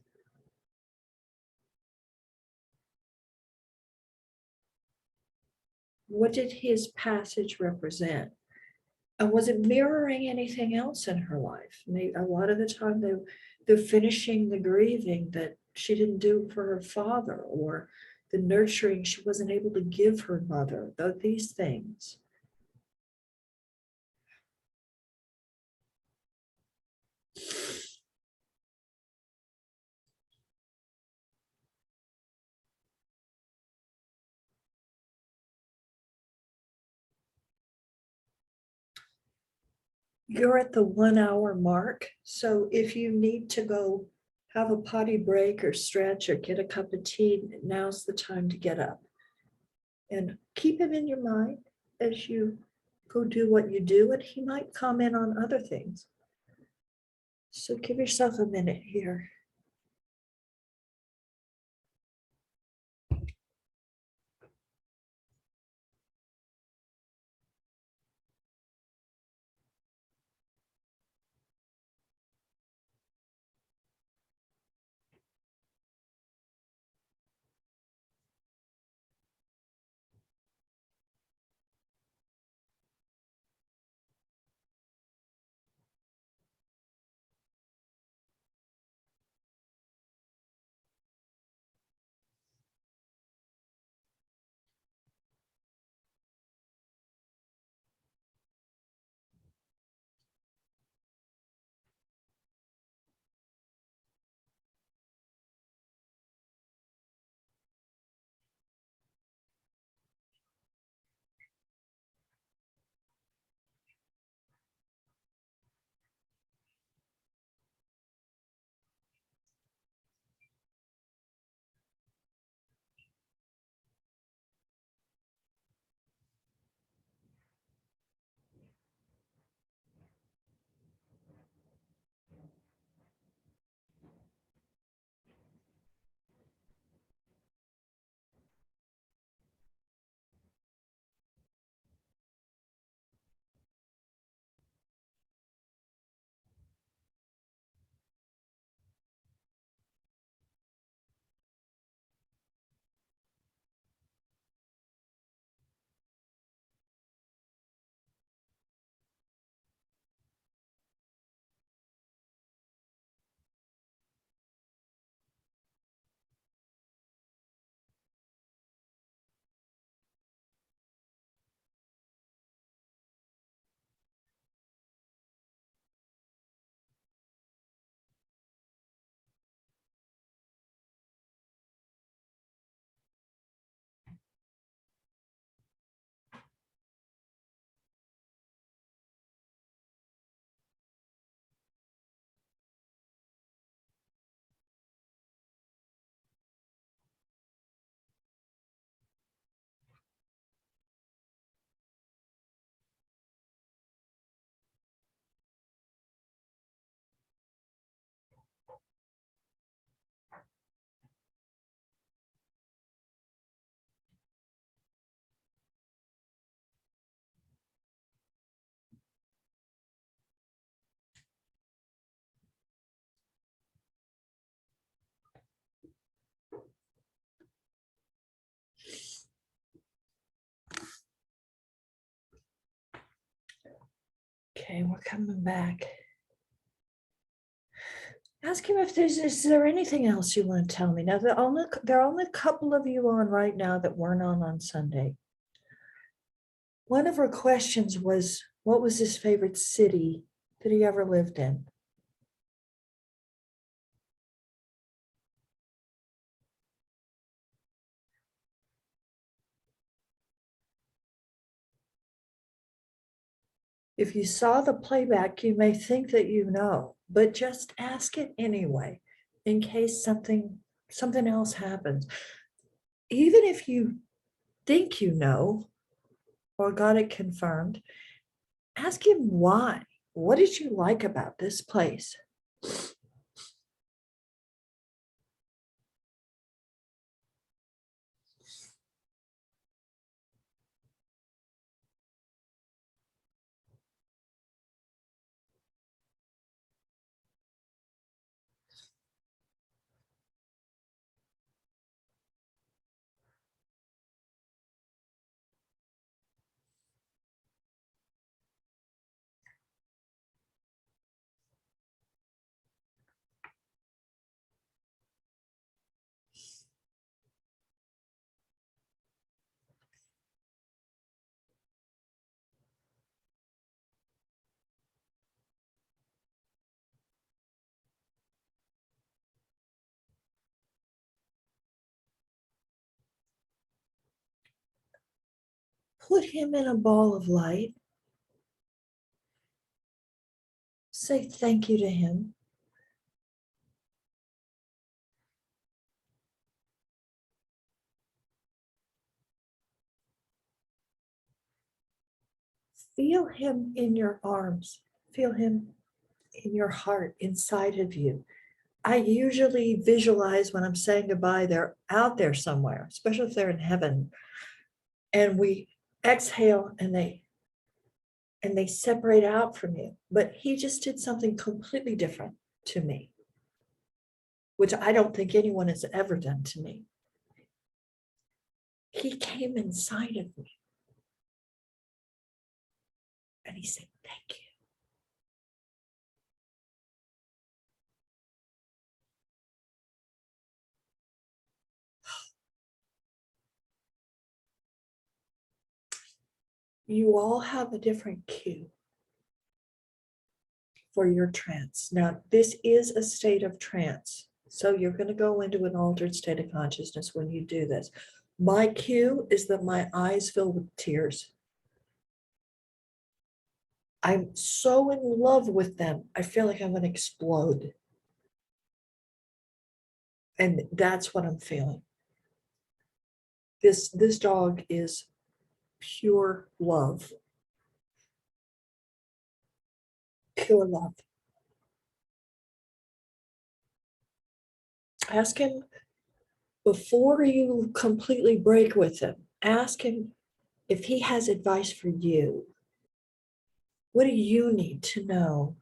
What did his passage represent? And was it mirroring anything else in her life? Maybe a lot of the time they're finishing the grieving that she didn't do for her father, or the nurturing she wasn't able to give her mother, these things. You're at the 1 hour mark. So if you need to go have a potty break or stretch or get a cup of tea, now's the time to get up. And keep him in your mind as you go do what you do, and he might comment on other things. So give yourself a minute here. Okay, we're coming back. Ask him if is there anything else you want to tell me? Now, there are only a couple of you on right now that weren't on Sunday. One of her questions was, what was his favorite city that he ever lived in? If you saw the playback, you may think that you know, but just ask it anyway, in case something else happens. Even if you think you know or got it confirmed, ask him why. What did you like about this place? Put him in a ball of light. Say thank you to him. Feel him in your arms. Feel him in your heart, inside of you. I usually visualize when I'm saying goodbye, they're out there somewhere, especially if they're in heaven. And we exhale and they separate out from you. But he just did something completely different to me, which I don't think anyone has ever done to me. He came inside of me and he said, thank you. You all have a different cue for your trance. Now, this is a state of trance. So you're going to go into an altered state of consciousness when you do this. My cue is that my eyes fill with tears. I'm so in love with them. I feel like I'm going to explode. And that's what I'm feeling. This dog is pure love. Pure love. Ask him before you completely break with him. Ask him if he has advice for you. What do you need to know?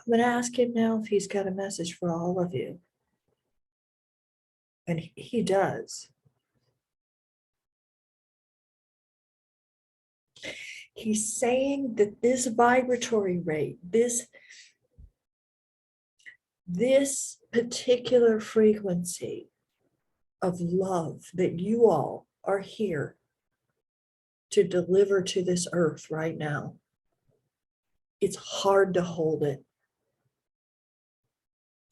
I'm going to ask him now if he's got a message for all of you. And he does. He's saying that this vibratory rate, this particular frequency of love that you all are here to deliver to this earth right now, it's hard to hold it.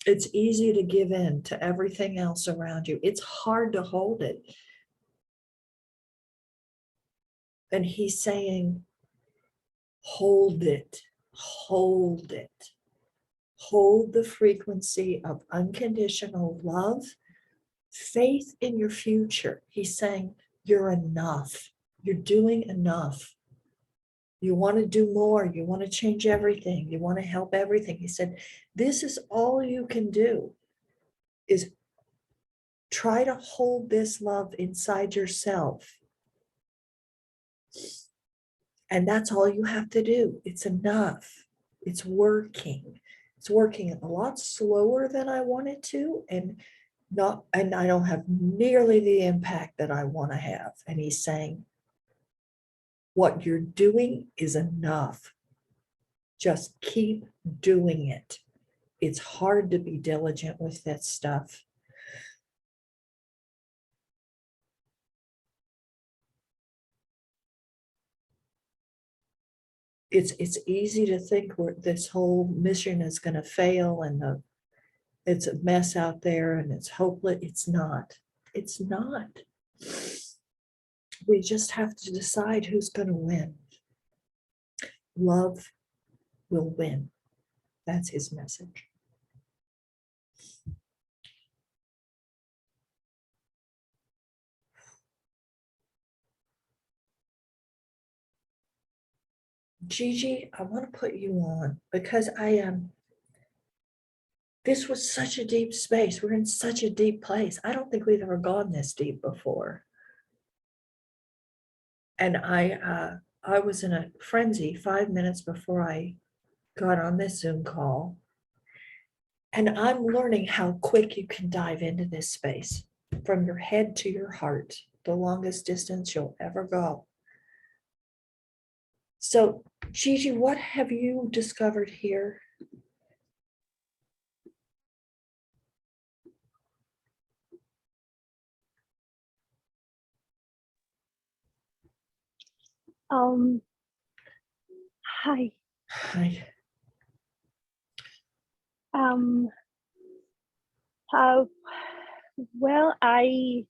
It's easy to give in to everything else around you. It's hard to hold it. And he's saying, hold it, hold it. Hold the frequency of unconditional love, faith in your future. He's saying, you're enough. You're doing enough. You want to do more. You want to change everything. You want to help everything. He said, this is all you can do, is try to hold this love inside yourself. And that's all you have to do. It's enough. It's working. It's working a lot slower than I want it to, and I don't have nearly the impact that I want to have. And he's saying, what you're doing is enough. Just keep doing it. It's hard to be diligent with that stuff. It's easy to think this whole mission is going to fail, and it's a mess out there and it's hopeless. It's not. It's not. We just have to decide who's going to win. Love will win. That's his message. Gigi, I want to put you on because I am. This was such a deep space. We're in such a deep place. I don't think we've ever gone this deep before. And I was in a frenzy 5 minutes before I got on this Zoom call. And I'm learning how quick you can dive into this space from your head to your heart, the longest distance you'll ever go. So, Gigi, what have you discovered here? Hi. Hi. Well, I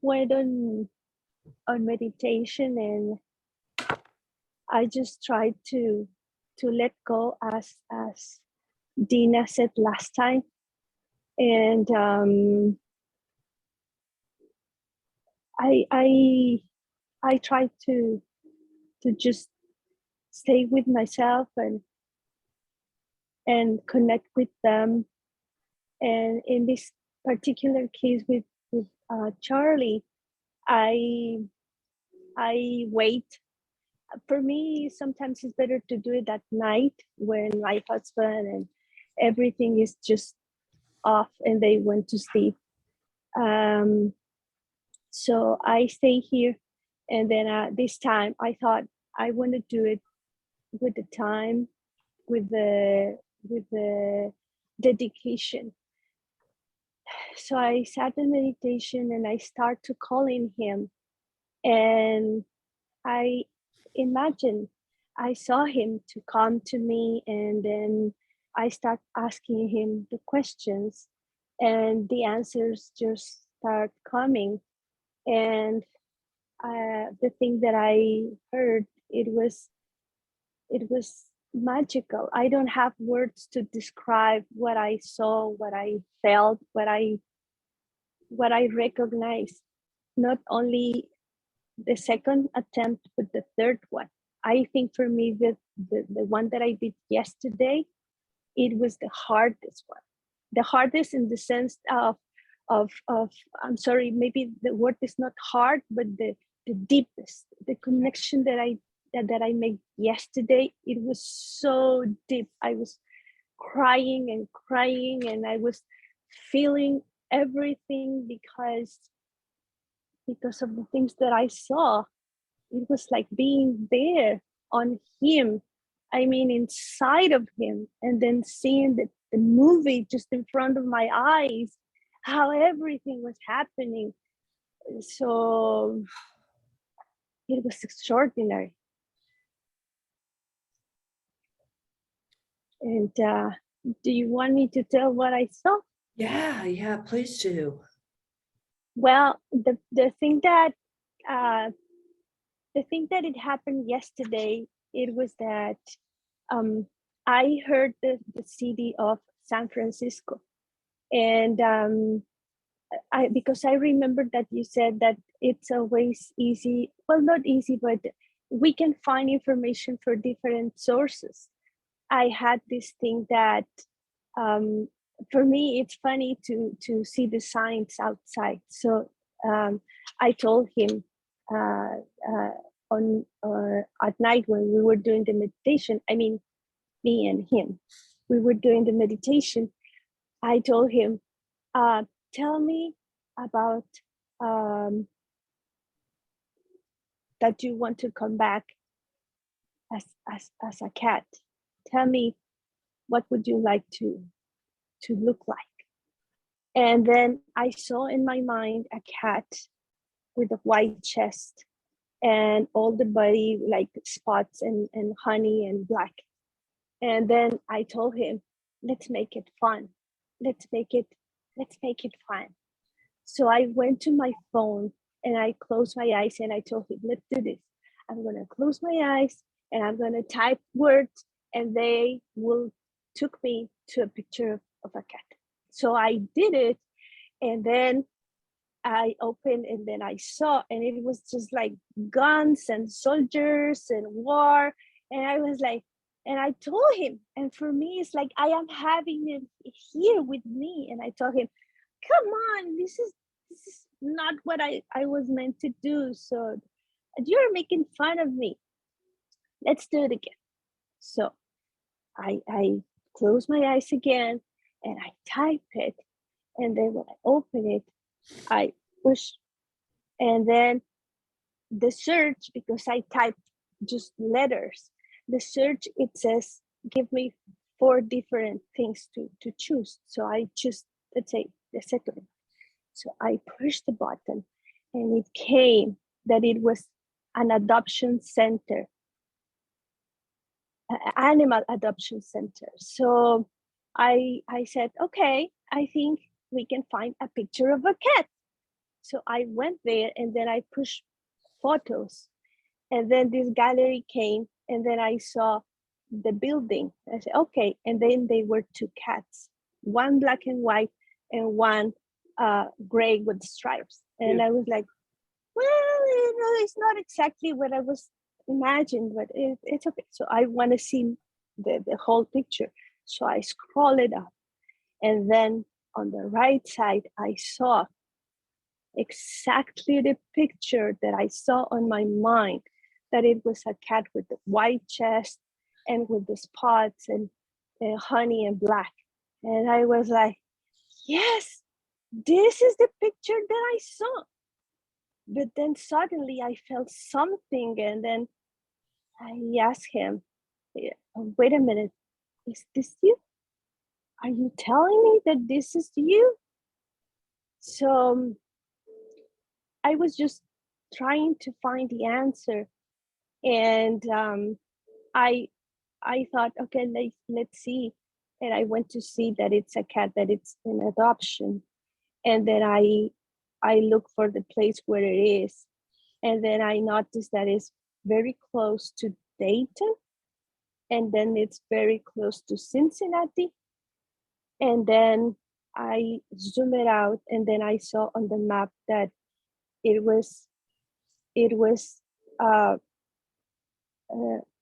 went on meditation, and I just tried to let go, as Dina said last time, and I tried to just stay with myself and connect with them. And in this particular case with Charlie, I wait. For me, sometimes it's better to do it at night when my husband and everything is just off and they went to sleep. So I stay here, and then this time I thought I want to do it with the time, with the dedication. So I sat in meditation and I start to calling him, and I imagine I saw him to come to me, and then I start asking him the questions, and the answers just start coming. And the thing that I heard, it was magical. I don't have words to describe what I saw, what I felt, what I recognized. Not only the second attempt, but the third one. I think for me, the one that I did yesterday, it was the hardest one. The hardest in the sense of I'm sorry, maybe the word is not hard, but the deepest, the connection that I made yesterday, it was so deep. I was crying and crying, and I was feeling everything because of the things that I saw. It was like being there on him. I mean, inside of him, and then seeing the movie just in front of my eyes, how everything was happening. So it was extraordinary. And do you want me to tell what I saw? Yeah, please do. Well, the thing that it happened yesterday, it was that I heard the city of San Francisco, and because I remember that you said that it's always easy. Well, not easy, but we can find information for different sources. I had this thing that for me, it's funny to see the signs outside. So I told him at night when we were doing the meditation, I mean, me and him, we were doing the meditation. I told him, tell me about that you want to come back as a cat. Tell me, what would you like to look like? And then I saw in my mind a cat with a white chest and all the body like spots and honey and black. And then I told him, let's make it fun. Let's make it fun. So I went to my phone and I closed my eyes and I told him, let's do this. I'm gonna close my eyes and I'm gonna type words and they will took me to a picture of a cat. So I did it, and then I opened and then I saw, and it was just like guns and soldiers and war. And I was like, and I told him, and for me, it's like I am having it here with me. And I told him, come on, this is not what I was meant to do. So you're making fun of me. Let's do it again. So I close my eyes again and I type it. And then when I open it, I push. And then the search, because I typed just letters, the search, it says, give me 4 different things to choose. So I choose, let's say, the second one. So I pushed the button and it came that it was an adoption center, animal adoption center. So I said, okay, I think we can find a picture of a cat. So I went there and then I pushed photos. And then this gallery came and then I saw the building. I said, okay. And then they were 2 cats, one black and white and one gray with stripes. And I was like, well, it's not exactly what I was imagined, but it's okay. So I want to see the whole picture. So I scroll it up. And then on the right side, I saw exactly the picture that I saw on my mind, that it was a cat with the white chest and with the spots and honey and black. And I was like, yes, this is the picture that I saw. But then suddenly I felt something, and then I asked him, wait a minute, is this you? Are you telling me that this is you? So I was just trying to find the answer. And I thought, okay, let's see. And I went to see that it's a cat, that it's in adoption. And then I look for the place where it is. And then I noticed that it's very close to Dayton. And then it's very close to Cincinnati. And then I zoom it out and then I saw on the map that it was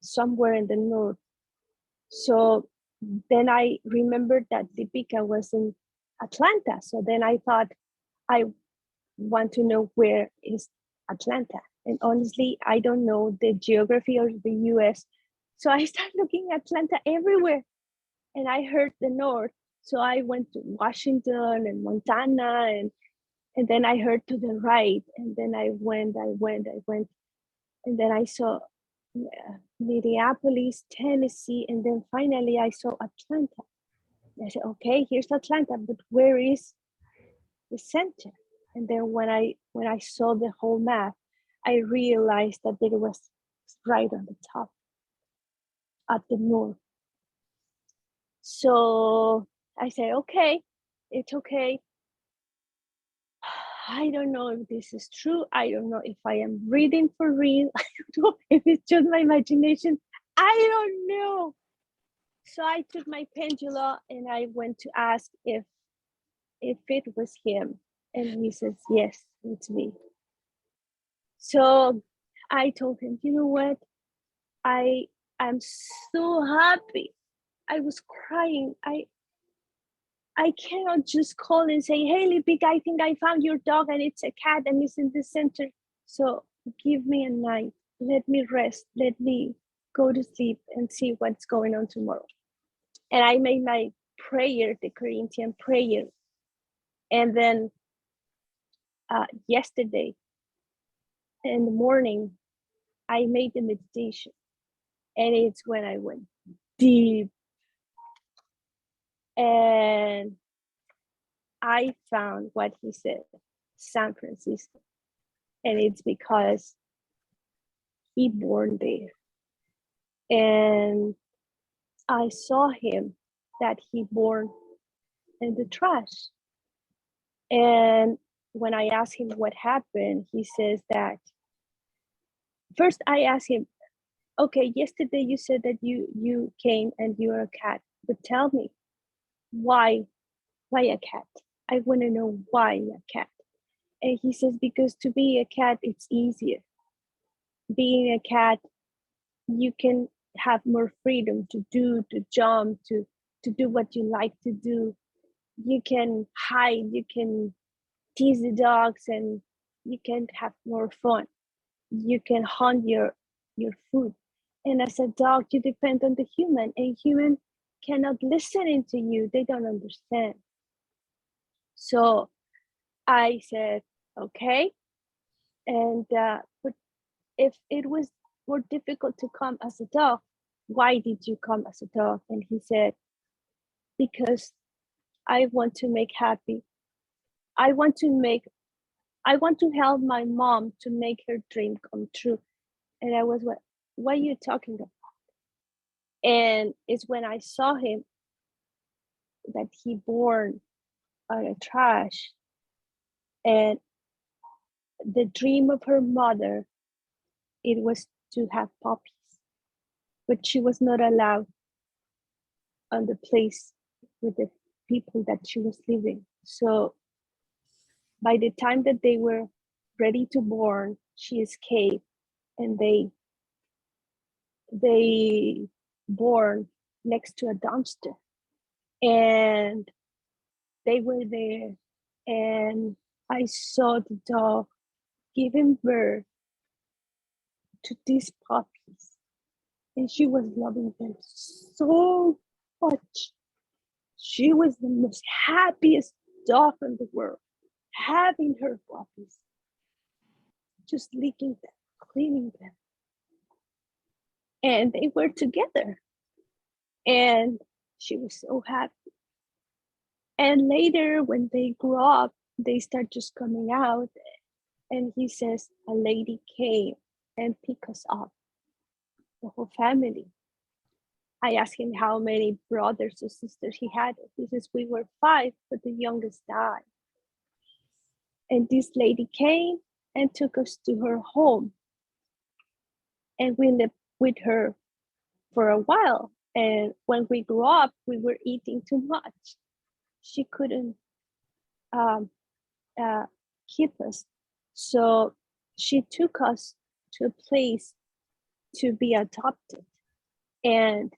somewhere in the north. So then I remembered that Lipika was in Atlanta. So then I thought, I want to know where is Atlanta. And honestly, I don't know the geography of the US. So I started looking at Atlanta everywhere. And I heard the north. So I went to Washington and Montana, and then I heard to the right. And then I went. And then I saw Minneapolis, Tennessee, and then finally I saw Atlanta. I said, okay, here's Atlanta, but where is the center? And then when I saw the whole map, I realized that it was right on the top, at the north. So I said, okay, it's okay. I don't know if this is true. I don't know if I am reading for real. I don't know if it's just my imagination. I don't know. So I took my pendula and I went to ask if it was him. And he says, yes, it's me. So I told him, you know what? I'm so happy. I was crying. I cannot just call and say, hey, Lipika, I think I found your dog and it's a cat and it's in the center. So give me a night. Let me rest. Let me go to sleep and see what's going on tomorrow. And I made my prayer, the Corinthian prayer. And then yesterday in the morning, I made the meditation. And it's when I went deep. And I found what he said, San Francisco. And it's because he born there. And I saw him that he born in the trash. And when I asked him what happened, he says that first I asked him, okay, yesterday you said that you came and you're a cat, but tell me why a cat? I want to know why a cat. And he says, because to be a cat, it's easier. Being a cat, you can have more freedom to do, to jump, to do what you like to do. You can hide, you can tease the dogs, and you can have more fun. You can hunt your food. And as a dog, you depend on the human, and human cannot listen into you. They don't understand. So I said, okay. And but if it was more difficult to come as a dog, why did you come as a dog? And he said, because I want to make happy. I want to help my mom to make her dream come true. And I was, what are you talking about? And it's when I saw him that he born on a trash, and the dream of her mother, it was to have puppies, but she was not allowed on the place with the people that she was living. So by the time that they were ready to born, she escaped, and they born next to a dumpster. And they were there, and I saw the dog giving birth to these puppies, and she was loving them so much. She was the most happiest dog in the world, having her puppies, just licking them, cleaning them. And they were together, and she was so happy. And later, when they grew up, they start just coming out. And he says, a lady came and picked us up, the whole family. I asked him how many brothers or sisters he had. He says, we were 5, but the youngest died. And this lady came and took us to her home. And we lived with her for a while. And when we grew up, we were eating too much. She couldn't keep us. So she took us to a place to be adopted. And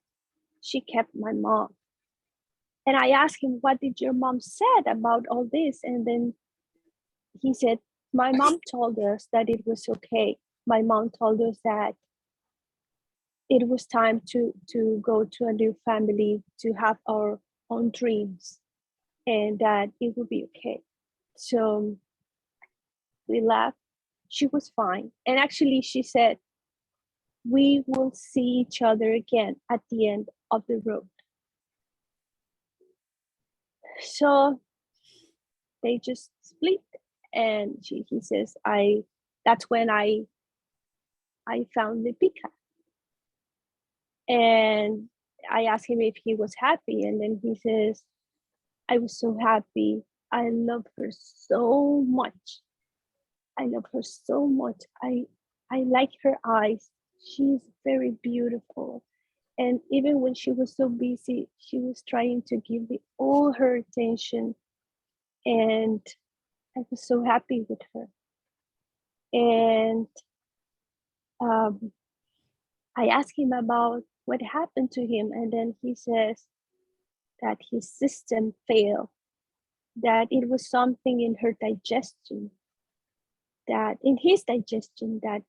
she kept my mom. And I asked him, what did your mom said about all this? And then he said, my mom told us that it was okay. My mom told us that it was time to go to a new family, to have our own dreams, and that it would be okay. So we left. She was fine. And actually she said, we will see each other again at the end of the road. So they just split. And he says, that's when I found Lipika. And I asked him if he was happy. And then he says, I was so happy. I love her so much. I love her so much. I like her eyes. She's very beautiful. And even when she was so busy, she was trying to give me all her attention. And I was so happy with her. And I asked him about what happened to him, and then he says that his system failed, that it was something in her digestion, that in his digestion, that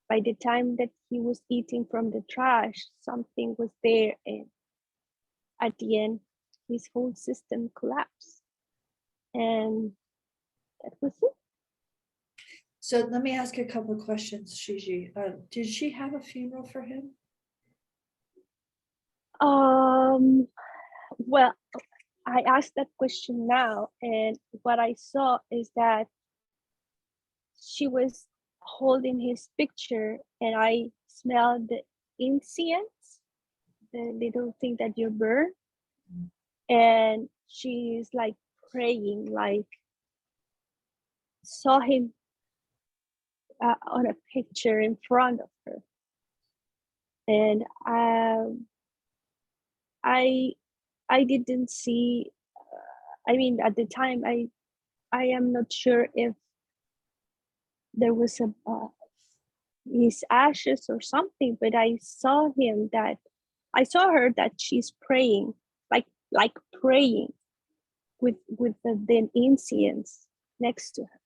by the time that he was eating from the trash, something was there, and at the end, his whole system collapsed. And that was it. So let me ask you a couple of questions, Gigi. Did she have a funeral for him? Well, I asked that question now, and what I saw is that she was holding his picture, and I smelled the incense, the little thing that you burn, and she's like praying, like saw him on a picture in front of her, and I didn't see. I mean, at the time, I am not sure if there was his ashes or something, but I saw her that she's praying, like praying with the incense next to her,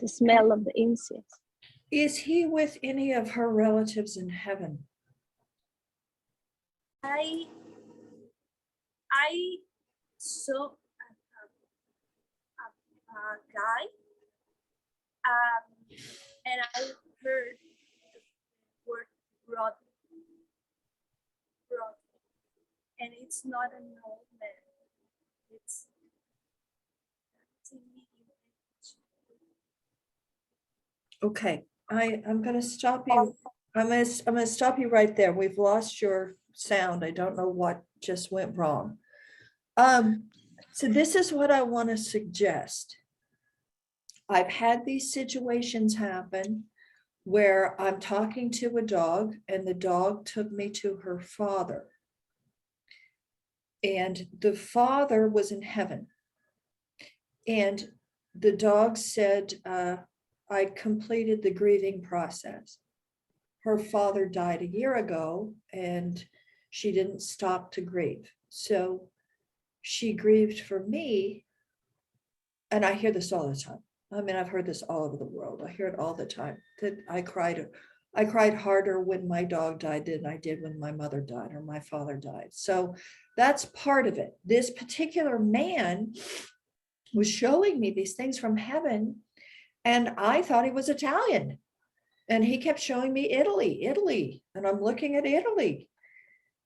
the smell of the incense. Is he with any of her relatives in heaven? I saw a guy, and I heard the word brother, and it's not an old man. It's a medium age. Okay, I'm going to stop you. I'm going to stop you right there. We've lost your sound. I don't know what just went wrong. So this is what I want to suggest. I've had these situations happen where I'm talking to a dog and the dog took me to her father. And the father was in heaven. And the dog said, I completed the grieving process. Her father died a year ago and she didn't stop to grieve. So she grieved for me. And I hear this all the time. I mean, I've heard this all over the world. I hear it all the time that I cried harder when my dog died than I did when my mother died or my father died. So that's part of it. This particular man was showing me these things from heaven, and I thought he was Italian. And he kept showing me Italy. And I'm looking at Italy.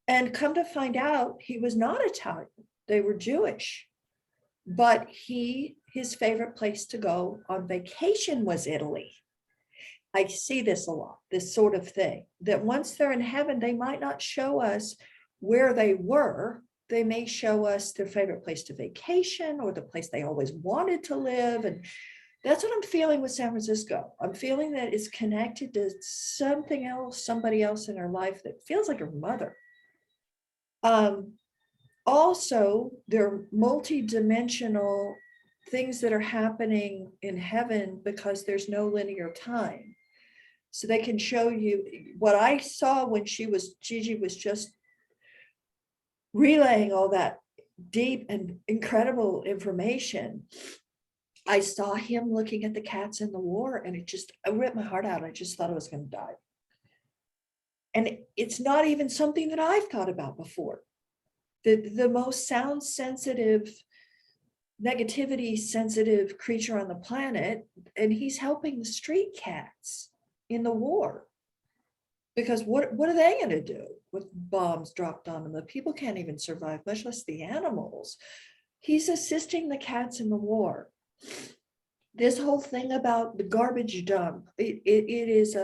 And come to find out, he was not Italian. They were Jewish. But his favorite place to go on vacation was Italy. I see this a lot, this sort of thing, that once they're in heaven, they might not show us where they were. They may show us their favorite place to vacation or the place they always wanted to live. And that's what I'm feeling with San Francisco. I'm feeling that it's connected to something else, somebody else in her life that feels like her mother. Also, there are multi-dimensional things that are happening in heaven because there's no linear time. So they can show you what I saw when Gigi was just relaying all that deep and incredible information. I saw him looking at the cats in the war, and it ripped my heart out. I just thought I was going to die. And it's not even something that I've thought about before. The most sound sensitive, negativity sensitive creature on the planet, and he's helping the street cats in the war. Because what are they going to do with bombs dropped on them? The people can't even survive, much less the animals. He's assisting the cats in the war. This whole thing about the garbage dump, it's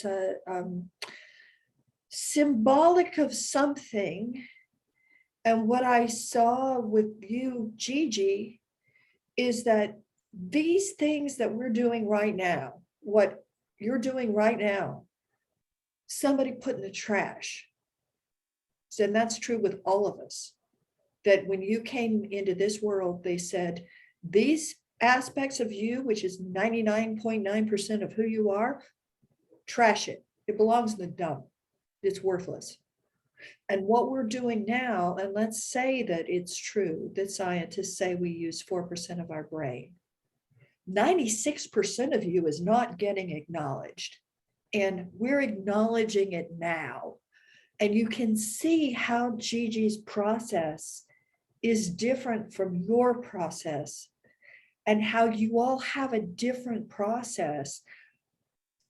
a symbolic of something. And what I saw with you, Gigi, is that these things that we're doing right now, what you're doing right now, somebody put in the trash. And that's true with all of us. That when you came into this world, they said, these aspects of you, which is 99.9% of who you are, trash it. It belongs in the dump. It's worthless. And what we're doing now, and let's say that it's true that scientists say we use 4% of our brain. 96% of you is not getting acknowledged. And we're acknowledging it now. And you can see how Gigi's process is different from your process, and how you all have a different process,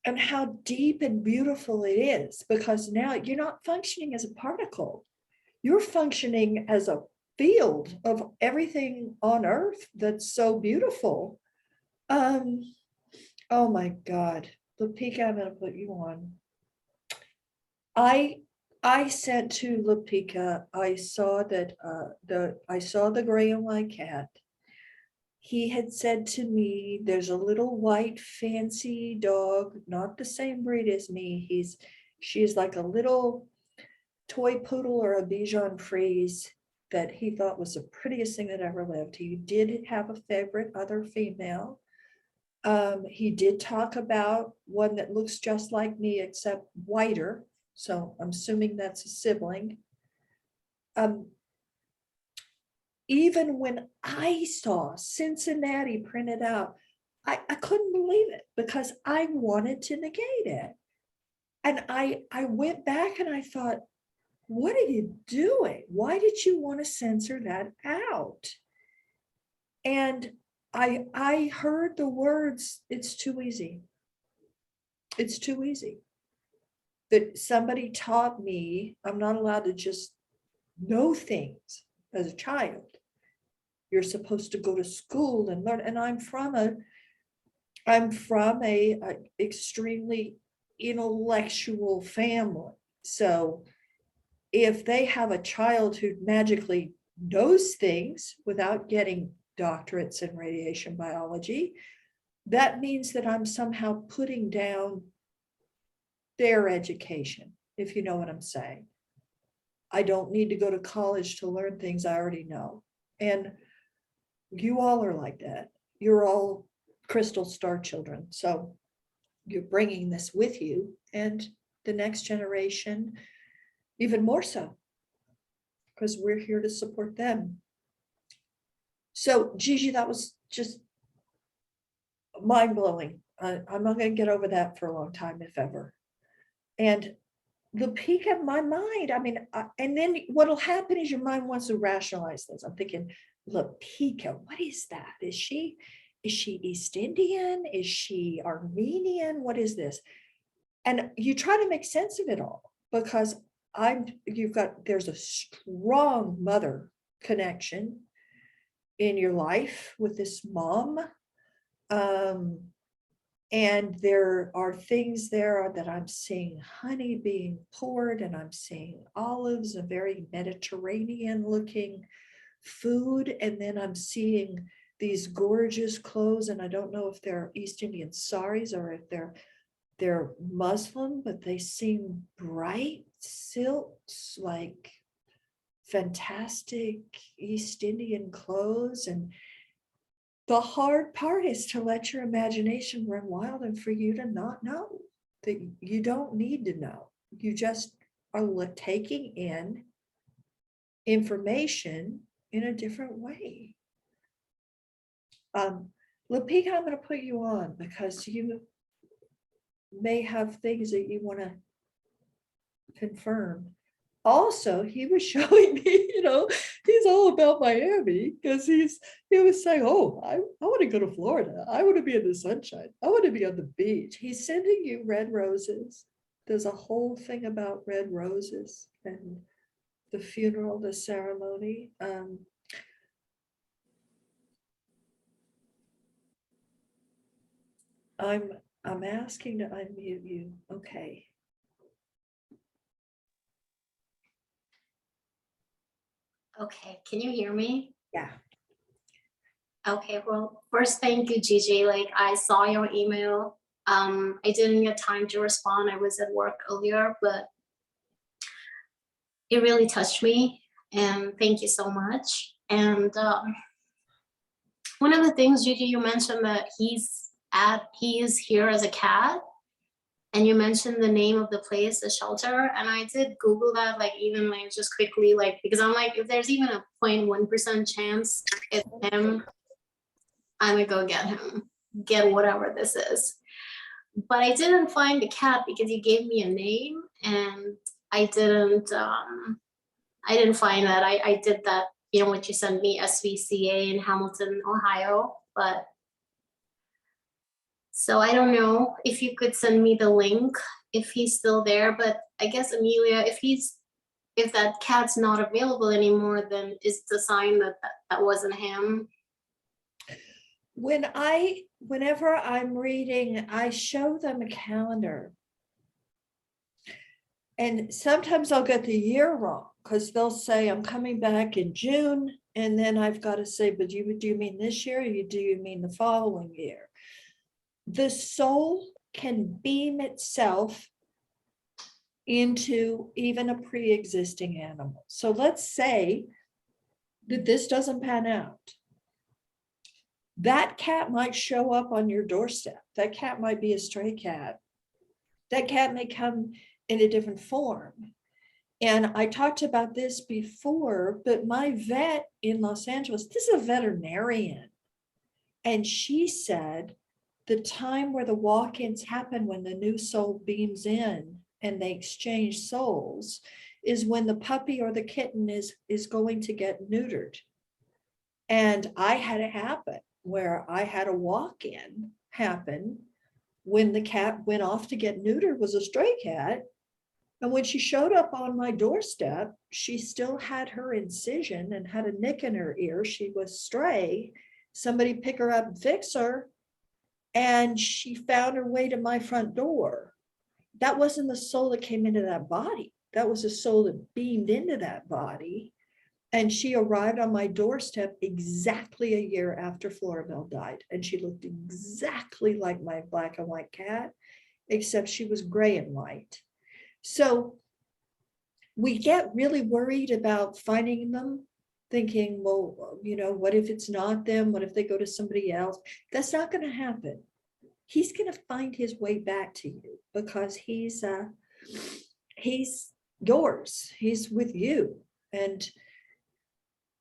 and how deep and beautiful it is, because now you're not functioning as a particle. You're functioning as a field of everything on earth that's so beautiful. Oh my God, Lupika, I'm gonna put you on. I said to Lupika, I saw that I saw the gray and white cat. He had said to me, there's a little white fancy dog, not the same breed as me. She's like a little toy poodle or a Bichon Frise that he thought was the prettiest thing that ever lived. He did have a favorite other female. He did talk about one that looks just like me except whiter. So I'm assuming that's a sibling. Even when I saw Cincinnati printed out, I couldn't believe it because I wanted to negate it. And I went back and I thought, what are you doing? Why did you want to censor that out? And I heard the words, it's too easy. It's too easy. That somebody taught me I'm not allowed to just know things as a child. You're supposed to go to school and learn. And I'm from a extremely intellectual family. So if they have a child who magically knows things without getting doctorates in radiation biology, that means that I'm somehow putting down their education, if you know what I'm saying. I don't need to go to college to learn things I already know. And you all are like that. You're all crystal star children. So you're bringing this with you, and the next generation, even more so, because we're here to support them. So Gigi, that was just mind-blowing. I'm not going to get over that for a long time, if ever. And the peak of my mind, I mean, and then what'll happen is your mind wants to rationalize this. I'm thinking, Lapika, what is that? Is she East Indian? Is she Armenian? What is this? And you try to make sense of it all, because there's a strong mother connection in your life with this mom. And there are things there that I'm seeing honey being poured, and I'm seeing olives, a very Mediterranean looking food. And then I'm seeing these gorgeous clothes, and I don't know if they're East Indian saris or if they're Muslim, but they seem bright silks, like fantastic East Indian clothes. And the hard part is to let your imagination run wild and for you to not know, that you don't need to know. You just are taking in information in a different way. Lapika, I'm going to put you on because you may have things that you want to confirm. Also, he was showing me, he's all about Miami because he was saying, oh, I want to go to Florida. I want to be in the sunshine. I want to be on the beach. He's sending you red roses. There's a whole thing about red roses and the funeral, the ceremony. I'm asking to unmute you. Okay. Okay, can you hear me? Yeah. Okay, well, first, thank you, Gigi. Like, I saw your email. I didn't get time to respond. I was at work earlier, but it really touched me. And thank you so much. And one of the things, Gigi, you mentioned that he is here as a cat. and you mentioned the name of the place, the shelter, and I did Google that, like even like just quickly, like because I'm like, if there's even a 0.1% chance it's him, I'm gonna go get him, get whatever this is. But I didn't find the cat because you gave me a name, and I didn't find that. I did that, you know, what you sent me, SVCA in Hamilton, Ohio, but so I don't know if you could send me the link if he's still there. But I guess, Amelia, if that cat's not available anymore, then it's the sign that that wasn't him. Whenever I'm reading, I show them a calendar. And sometimes I'll get the year wrong because they'll say I'm coming back in June. And then I've got to say, but do you mean this year or do you mean the following year? The soul can beam itself into even a pre-existing animal. So let's say that this doesn't pan out. That cat might show up on your doorstep. That cat might be a stray cat. That cat may come in a different form. And I talked about this before, but my vet in Los Angeles, this is a veterinarian. And she said the time where the walk-ins happen when the new soul beams in and they exchange souls is when the puppy or the kitten is going to get neutered. And I had it happen where I had a walk-in happen when the cat went off to get neutered, was a stray cat. And when she showed up on my doorstep, she still had her incision and had a nick in her ear. She was stray. Somebody pick her up and fix her. And she found her way to my front door. That wasn't the soul that came into that body. That was a soul that beamed into that body. And she arrived on my doorstep exactly a year after Floribel died. And she looked exactly like my black and white cat, except she was gray and white. So we get really worried about finding them, thinking, well, you know, what if it's not them? What if they go to somebody else? That's not going to happen. He's going to find his way back to you because he's yours. He's with you. And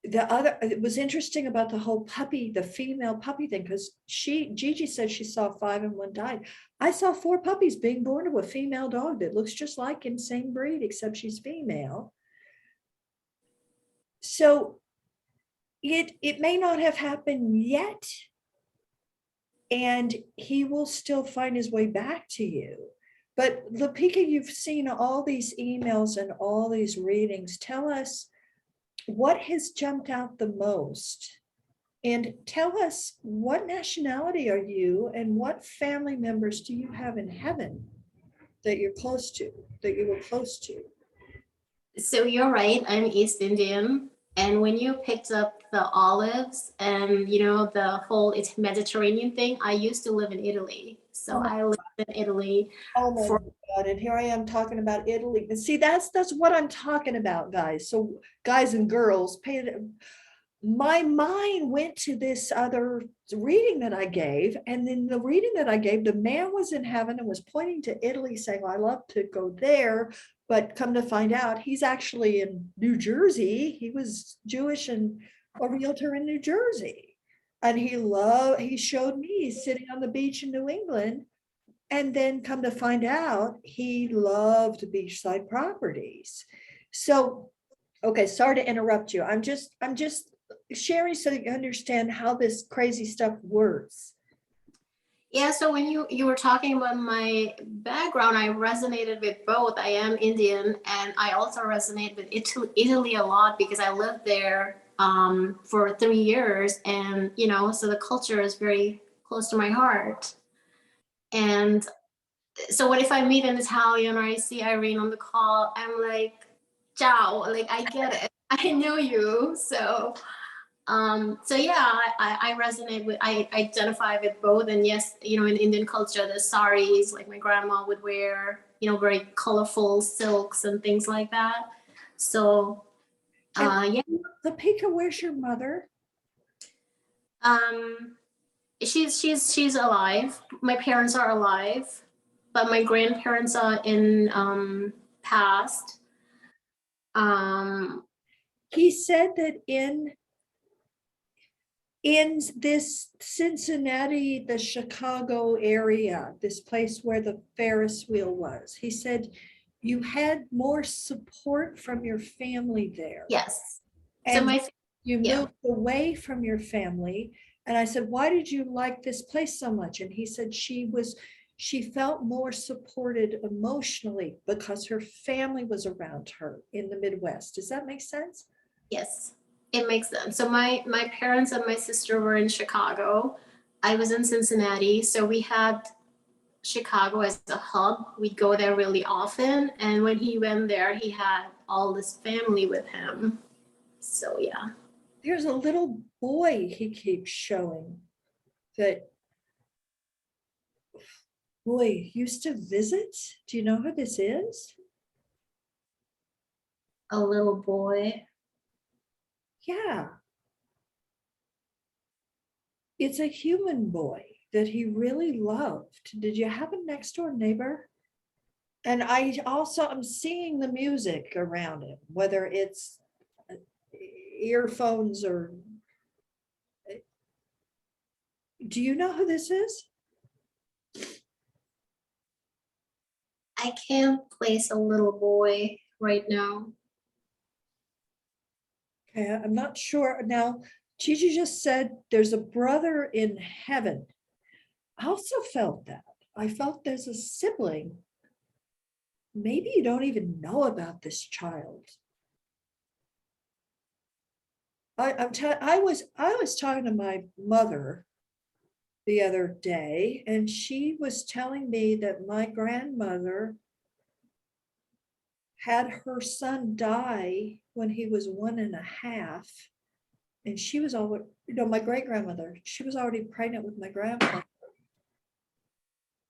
it was interesting about the whole puppy, the female puppy thing, because Gigi said she saw 5 and 1 died. I saw 4 puppies being born to a female dog that looks just like him, same breed, except she's female. So it may not have happened yet, and he will still find his way back to you. But Lapika, you've seen all these emails and all these readings. Tell us what has jumped out the most, and tell us what nationality are you and what family members do you have in heaven that you're close to, that you were close to? So you're right, I'm East Indian. And when you picked up the olives and, you know, the whole Mediterranean thing, I used to live in Italy. So I lived in Italy. Oh my God, and here I am talking about Italy. And see, that's what I'm talking about, guys. So guys and girls, my mind went to this other reading that I gave. And then the reading that I gave, the man was in heaven and was pointing to Italy saying, I love to go there. But come to find out, he's actually in New Jersey. He was Jewish and a realtor in New Jersey. And he showed me sitting on the beach in New England. And then come to find out, he loved beachside properties. So, okay, sorry to interrupt you. I'm just sharing so that you understand how this crazy stuff works. Yeah, so when you were talking about my background, I resonated with both. I am Indian, and I also resonate with Italy a lot because I lived there for 3 years, and you know, so the culture is very close to my heart. And so what if I meet an Italian or I see Irene on the call, I'm like, ciao, like I get it, I know you. So yeah, I resonate with, I identify with both. And yes, you know, in Indian culture, the saris, like my grandma would wear, you know, very colorful silks and things like that. So yeah. Lapika, where's your mother? She's alive. My parents are alive. but my grandparents are in passed. He said that in this Cincinnati, the Chicago area, this place where the Ferris wheel was, he said you had more support from your family there. Yes. So And my you yeah. moved away from your family. And I said, why did you like this place so much? And he said she felt more supported emotionally because her family was around her in the Midwest. Does that make sense? Yes, it makes sense. So my parents and my sister were in Chicago. I was in Cincinnati. So we had Chicago as a hub. We'd go there really often. And when he went there, he had all this family with him. So yeah. There's a little boy he keeps showing that boy used to visit. Do you know who this is? A little boy. Yeah. It's a human boy that he really loved. Did you have a next door neighbor? And I'm seeing the music around him, whether it's earphones or. Do you know who this is? I can't place a little boy right now. Okay, I'm not sure. Now, Gigi just said there's a brother in heaven. I also felt that. I felt there's a sibling. Maybe you don't even know about this child. I was talking to my mother the other day, and she was telling me that my grandmother had her son die when he was 1.5. And she was already, my great grandmother, she was already pregnant with my grandfather.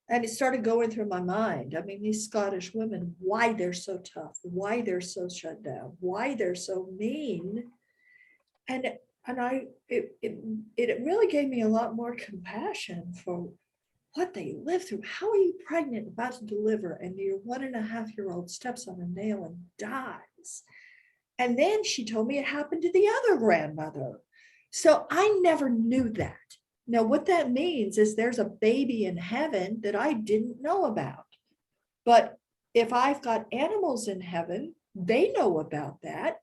And it started going through my mind. I mean, these Scottish women, why they're so tough, why they're so shut down, why they're so mean. And it really gave me a lot more compassion for what they live through. How are you pregnant, about to deliver, and your 1.5-year-old steps on a nail and dies? And then she told me it happened to the other grandmother. So I never knew that. Now, what that means is there's a baby in heaven that I didn't know about. But if I've got animals in heaven, they know about that.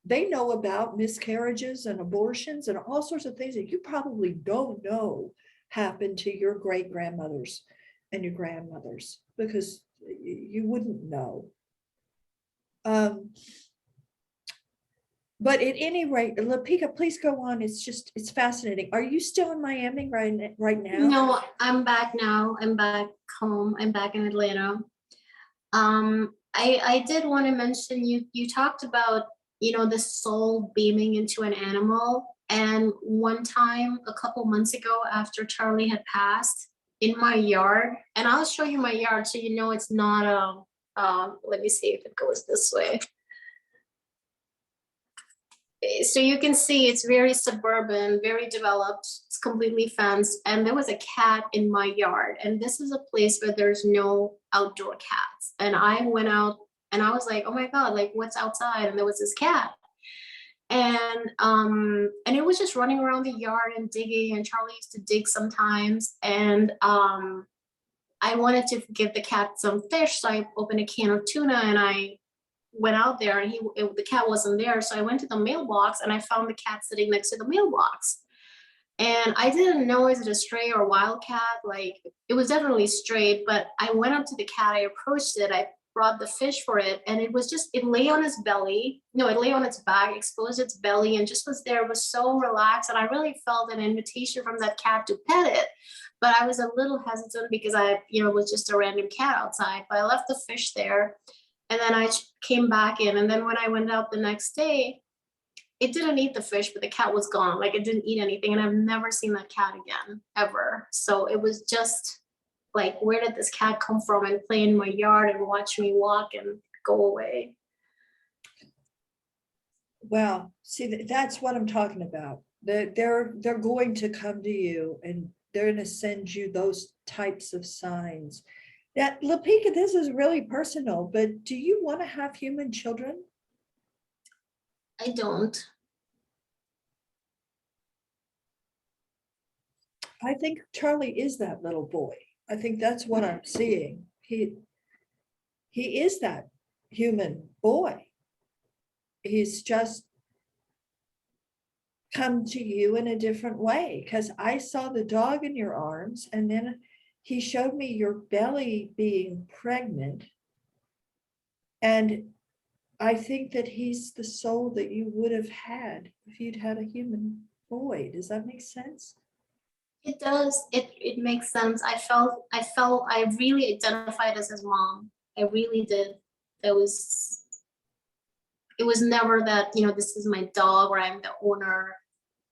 They know about miscarriages and abortions and all sorts of things that you probably don't know happened to your great grandmothers and your grandmothers, because you wouldn't know. But at any rate, Lapika, please go on. It's fascinating. Are you still in Miami right now? No, I'm back now. I'm back home. I'm back in Atlanta. I did want to mention you talked about, the soul beaming into an animal. And one time, a couple months ago, after Charlie had passed, in my yard, and I'll show you my yard so you know it's not let me see if it goes this way. So you can see it's very suburban, very developed, it's completely fenced, and there was a cat in my yard. And this is a place where there's no outdoor cats. And I went out and I was like, oh my God, like what's outside? And there was this cat. And it was just running around the yard and digging, and Charlie used to dig sometimes. And I wanted to give the cat some fish, so I opened a can of tuna and I went out there, and the cat wasn't there. So I went to the mailbox and I found the cat sitting next to the mailbox. And I didn't know, is it a stray or wild cat? Like, it was definitely stray, but I went up to the cat, I approached it, I brought the fish for it, and it lay on its belly. No, it lay on its back, exposed its belly, and just was there. It was so relaxed. And I really felt an invitation from that cat to pet it. But I was a little hesitant because it was just a random cat outside. But I left the fish there. And then I came back in. And then when I went out the next day, it didn't eat the fish, but the cat was gone. Like, it didn't eat anything. And I've never seen that cat again, ever. So it was just like, where did this cat come from, and play in my yard and watch me walk and go away? Well, see, that's what I'm talking about. They're going to come to you, and they're going to send you those types of signs. Yeah, Lapika, this is really personal, but do you want to have human children? I don't. I think Charlie is that little boy. I think that's what I'm seeing. He is that human boy. He's just come to you in a different way, because I saw the dog in your arms, and then he showed me your belly being pregnant. And I think that he's the soul that you would have had if you'd had a human boy. Does that make sense? It does. It makes sense. I really identified as his mom. I really did. It was never that, this is my dog or I'm the owner.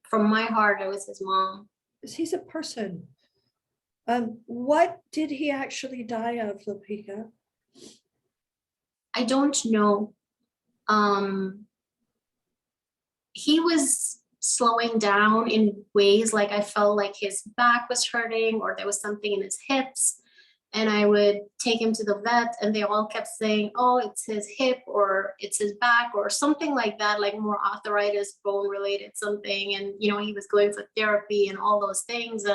From my heart, it was his mom. He's a person. What did he actually die of, Lapika? I don't know. He was slowing down in ways like I felt like his back was hurting or there was something in his hips. And I would take him to the vet and they all kept saying, oh, it's his hip or it's his back or something like that, like more arthritis, bone related something. And, he was going for therapy and all those things.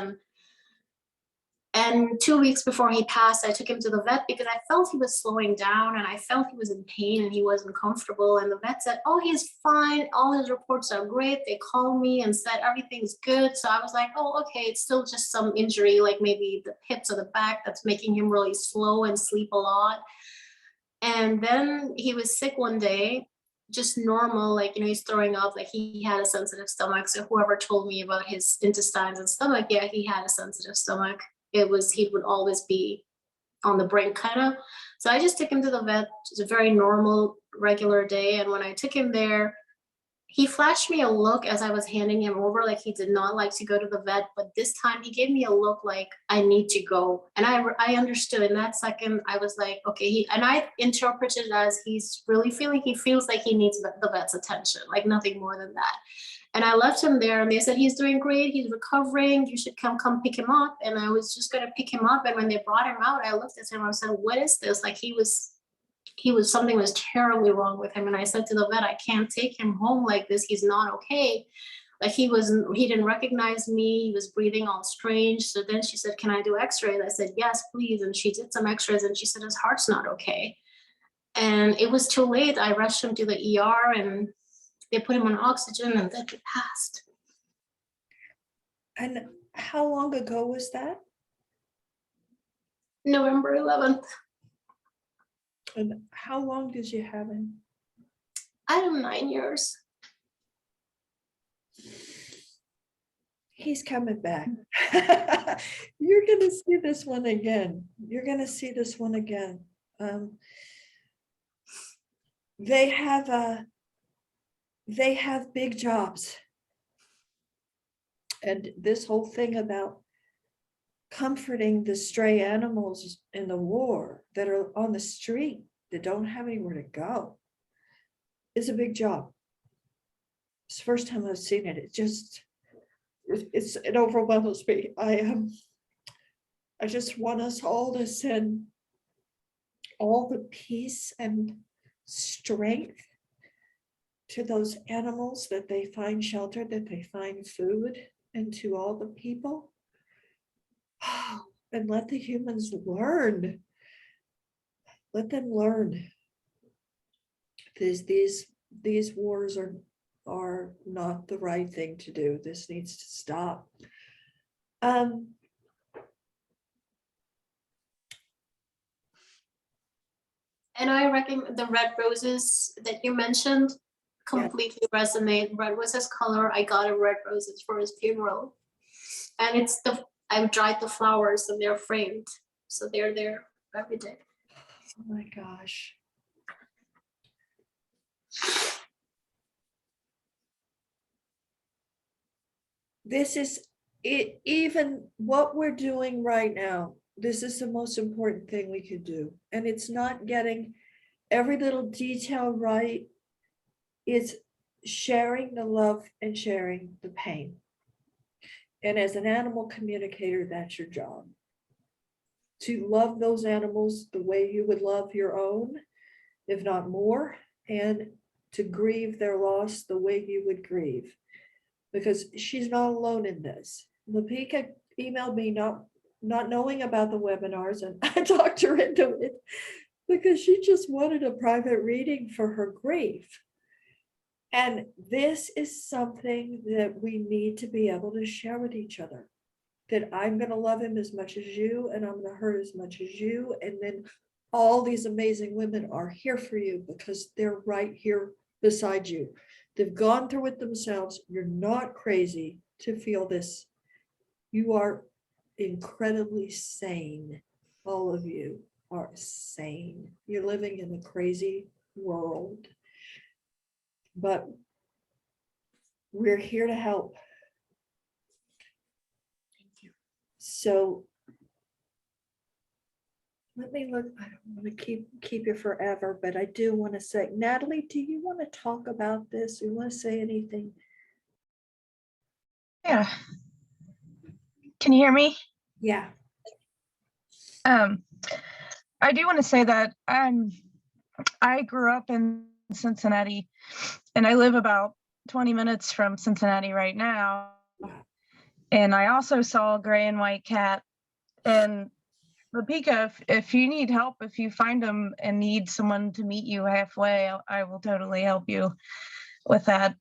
And 2 weeks before he passed, I took him to the vet because I felt he was slowing down and I felt he was in pain and he wasn't comfortable. And the vet said, oh, he's fine. All his reports are great. They called me and said everything's good. So I was like, oh, okay, it's still just some injury, like maybe the hips or the back that's making him really slow and sleep a lot. And then he was sick one day, just normal, like, he's throwing up, like he had a sensitive stomach. So whoever told me about his intestines and stomach, yeah, he had a sensitive stomach. He would always be on the brink kind of. So I just took him to the vet. It's a very normal, regular day. And when I took him there, he flashed me a look as I was handing him over, like he did not like to go to the vet. But this time he gave me a look like I need to go. And I understood in that second. I was like, okay, and I interpreted it as he's really he feels like he needs the vet's attention, like nothing more than that. And I left him there and they said, he's doing great. He's recovering. You should come pick him up. And I was just going to pick him up. And when they brought him out, I looked at him and I said, what is this? Like something was terribly wrong with him. And I said to the vet, I can't take him home like this. He's not okay. Like he didn't recognize me. He was breathing all strange. So then she said, can I do x-rays? I said, yes, please. And she did some x-rays and she said, his heart's not okay. And it was too late. I rushed him to the ER and they put him on oxygen and then he passed. And how long ago was that? November 11th. And how long did you have him? I had him 9 years. He's coming back. You're going to see this one again. You're going to see this one again. They have big jobs. And this whole thing about comforting the stray animals in the war that are on the street that don't have anywhere to go is a big job. It's the first time I've seen it. It overwhelms me. I just want us all to send all the peace and strength to those animals, that they find shelter, that they find food, and to all the people. And let the humans learn. Let them learn. These wars are not the right thing to do. This needs to stop. And I recommend the red roses that you mentioned completely resonate. Red was his color. I got him red roses for his funeral. And I've dried the flowers and they're framed. So they're there every day. oh my gosh. This is it, even what we're doing right now. This is the most important thing we could do. And it's not getting every little detail right. It's sharing the love and sharing the pain. And as an animal communicator, that's your job. to love those animals the way you would love your own, if not more, and to grieve their loss the way you would grieve. Because she's not alone in this. Lapika emailed me not knowing about the webinars, and I talked her into it because she just wanted a private reading for her grief. And this is something that we need to be able to share with each other. That I'm going to love him as much as you, and I'm going to hurt as much as you. And then all these amazing women are here for you because they're right here beside you. They've gone through it themselves. You're not crazy to feel this. You are incredibly sane. All of you are sane. You're living in a crazy world. But we're here to help. Thank you. So let me look. I don't want to keep you forever, but I do want to say, Natalie, do you want to talk about this? Do you want to say anything? Yeah. Can you hear me? Yeah. I do want to say that I grew up in Cincinnati, and I live about 20 minutes from Cincinnati right now. And I also saw a gray and white cat. And Lapika, if you need help, if you find them and need someone to meet you halfway, I will totally help you with that.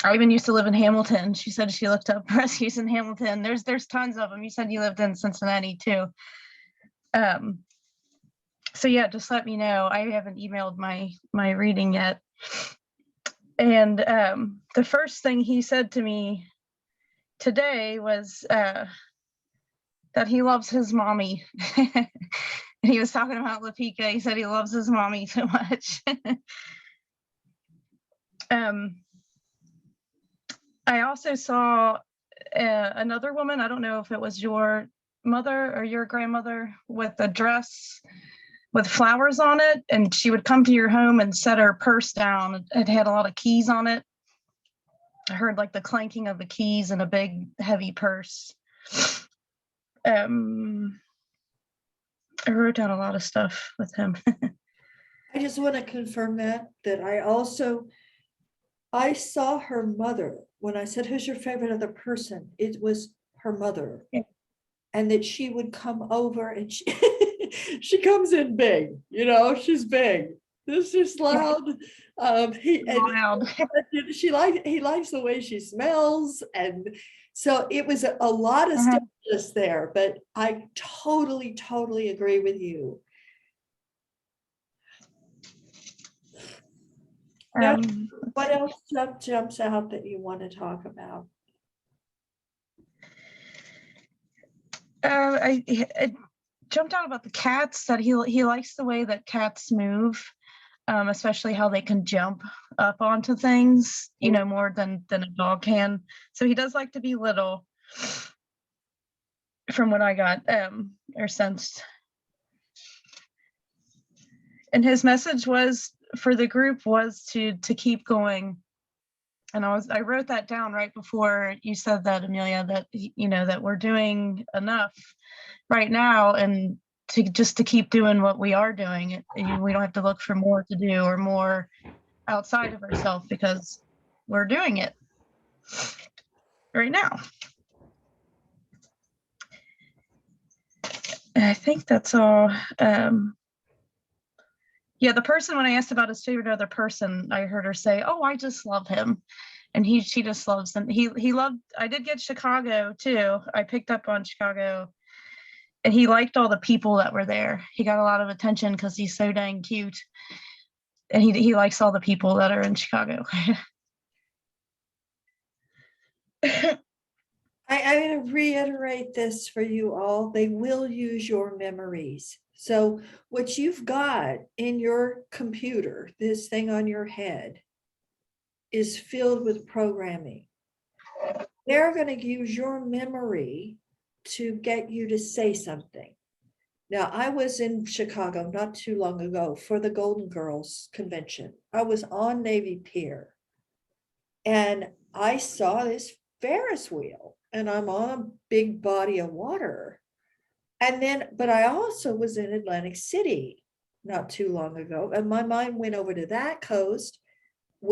I even used to live in Hamilton. She said she looked up rescues in Hamilton. There's tons of them. You said you lived in Cincinnati too. So yeah, just let me know. I haven't emailed my reading yet. And the first thing he said to me today was that he loves his mommy. And he was talking about Lapika. He said he loves his mommy so much. I also saw another woman, I don't know if it was your mother or your grandmother, with a dress with flowers on it, and she would come to your home and set her purse down. It had a lot of keys on it. I heard like the clanking of the keys in a big heavy purse. I wrote down a lot of stuff with him. I just want to confirm that I saw her mother. When I said, who's your favorite other person? It was her mother. Yeah. And that she would come over and she, she comes in big, she's big. This is loud. He likes the way she smells. And so it was a lot of stuff just there, but I totally agree with you. Now, what else jumps out that you want to talk about? It jumped out about the cats, that he likes the way that cats move, especially how they can jump up onto things, more than a dog can. So he does like to be little, from what I got or sensed. And his message was for the group was to keep going. And I wrote that down right before you said that, Amelia, that that we're doing enough right now, and to keep doing what we are doing. We don't have to look for more to do or more outside of ourselves, because we're doing it right now. And I think that's all. Yeah, the person, when I asked about his favorite other person, I heard her say, "Oh, I just love him," and she just loves him. He loved. I did get Chicago too. I picked up on Chicago, and he liked all the people that were there. He got a lot of attention because he's so dang cute, and he likes all the people that are in Chicago. I'm going to reiterate this for you all. They will use your memories. So what you've got in your computer, this thing on your head, is filled with programming. They're going to use your memory to get you to say something. Now, I was in Chicago not too long ago for the Golden Girls convention. I was on Navy Pier, and I saw this Ferris wheel, and I'm on a big body of water. And then, but I also was in Atlantic City not too long ago, and my mind went over to that coast.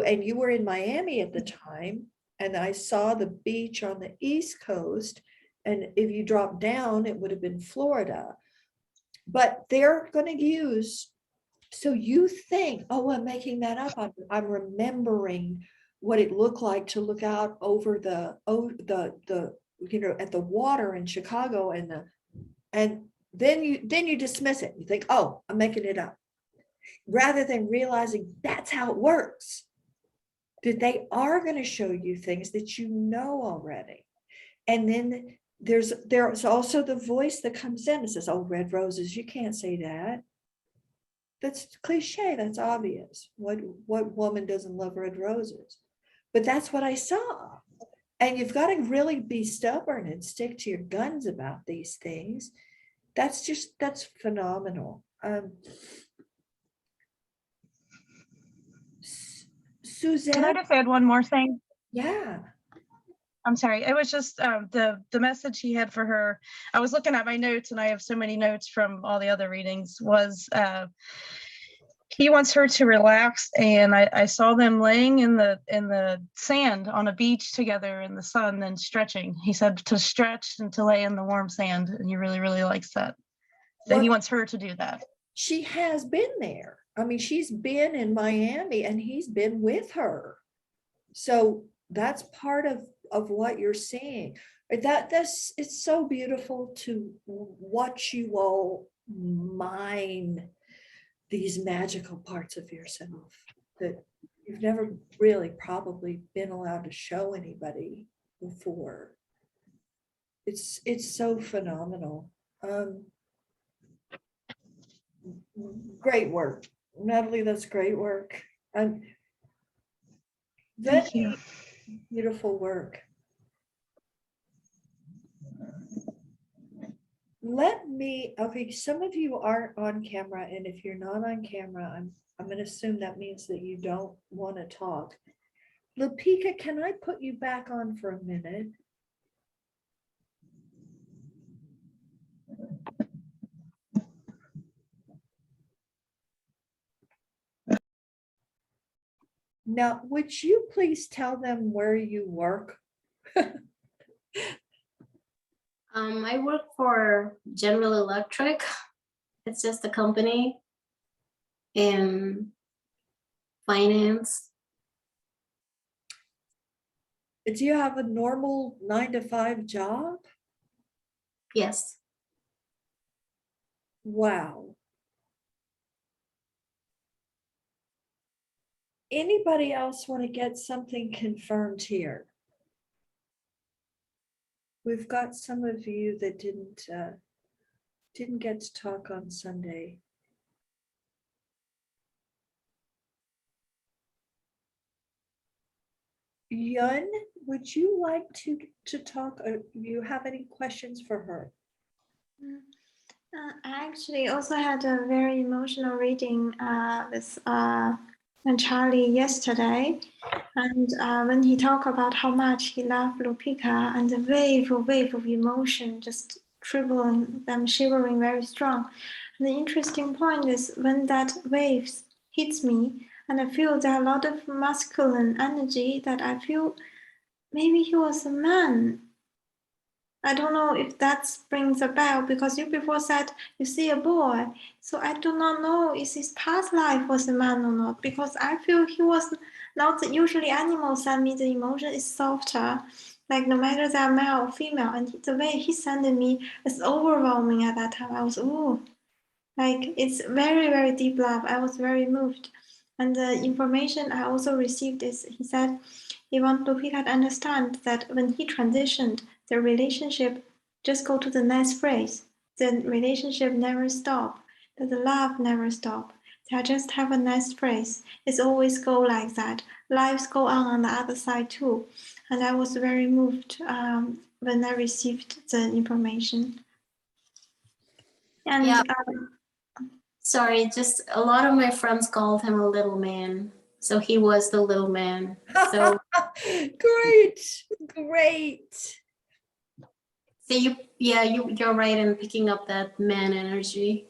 And you were in Miami at the time, and I saw the beach on the East Coast. And if you dropped down, it would have been Florida. But they're going to use, so you think, oh, I'm making that up. I'm remembering what it looked like to look out over the at the water in Chicago, and then you dismiss it. You think, oh, I'm making it up, rather than realizing that's how it works. That they are going to show you things that you know already. And then there's also the voice that comes in and says, oh, red roses, you can't say that. That's cliche, that's obvious. What woman doesn't love red roses? But that's what I saw. And you've got to really be stubborn and stick to your guns about these things. That's phenomenal. Suzanne? Can I just add one more thing? Yeah. I'm sorry. It was just the message he had for her. I was looking at my notes, and I have so many notes from all the other readings. Was he wants her to relax, and I saw them laying in the sand on a beach together in the sun and stretching. He said to stretch and to lay in the warm sand, and he really, really likes that. So he wants her to do that. She has been there. I mean, she's been in Miami, and he's been with her. So that's part of what you're seeing. It's so beautiful to watch you all mine these magical parts of yourself that you've never really probably been allowed to show anybody before. It's so phenomenal. Great work, Natalie. That's great work. Thank you. Beautiful work. Okay, some of you aren't on camera, and if you're not on camera, I'm going to assume that means that you don't want to talk. Lupika, can I put you back on for a minute? Now, would you please tell them where you work? I work for General Electric. It's just a company in finance. Do you have a normal 9-to-5 job? Yes. Wow. Anybody else want to get something confirmed here? We've got some of you that didn't get to talk on Sunday. Yun, would you like to talk? Or do you have any questions for her? I actually also had a very emotional reading with Charlie yesterday, and when he talked about how much he loved Lupika, and the wave of emotion just trembling, them shivering very strong. And the interesting point is when that wave hits me, and I feel there are a lot of masculine energy that I feel maybe he was a man. I don't know if that rings a bell, because you before said you see a boy. So I do not know if his past life was a man or not, because I feel he was not the usually animals send me the emotion is softer, like no matter they are male or female. And the way he sent me is overwhelming at that time. I was, ooh, like it's very, very deep love. I was very moved. And the information I also received is he said he wants Lupika to understand that when he transitioned, the relationship just go to the next phrase. The relationship never stop. The love never stop. They just have a next phrase. It's always go like that. Lives go on the other side too. And I was very moved when I received the information. And yeah. Sorry, just a lot of my friends called him a little man. So he was the little man. So great. So you're right in picking up that man energy.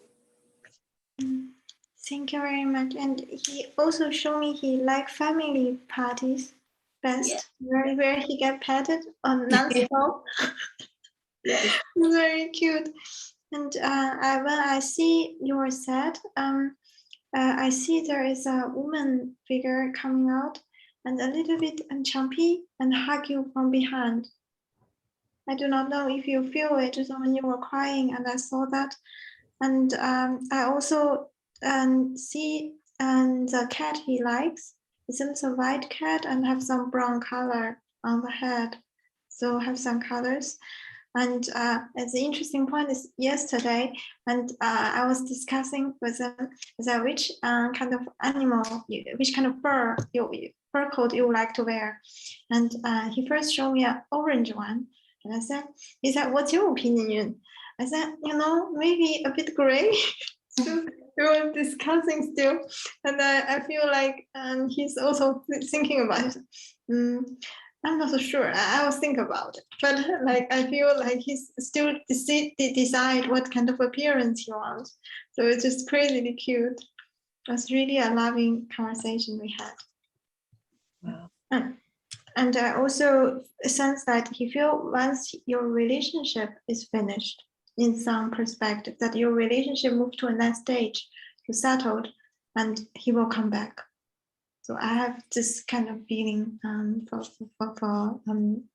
Thank you very much. And he also showed me he like family parties best, where he get petted on non-stop. Yes. Very cute. And when I see your set, I see there is a woman figure coming out and a little bit chumpy and hug you from behind. I do not know if you feel it when you were crying, and I saw that. And I also see the cat he likes. It seems a white cat and have some brown color on the head. So have some colors. And the interesting point is yesterday, and I was discussing with him which kind of animal, which kind of fur coat you like to wear. And he first showed me an orange one. And I said, he said, what's your opinion? I said, maybe a bit gray. So we were discussing still. And I feel like he's also thinking about it. I'm not so sure. I will think about it. But like I feel like he's still decide what kind of appearance he wants. So it's just crazily cute. It was really a loving conversation we had. Wow. And I also sense that he feels once your relationship is finished, in some perspective, that your relationship moved to a next stage, you settled, and he will come back. So I have this kind of feeling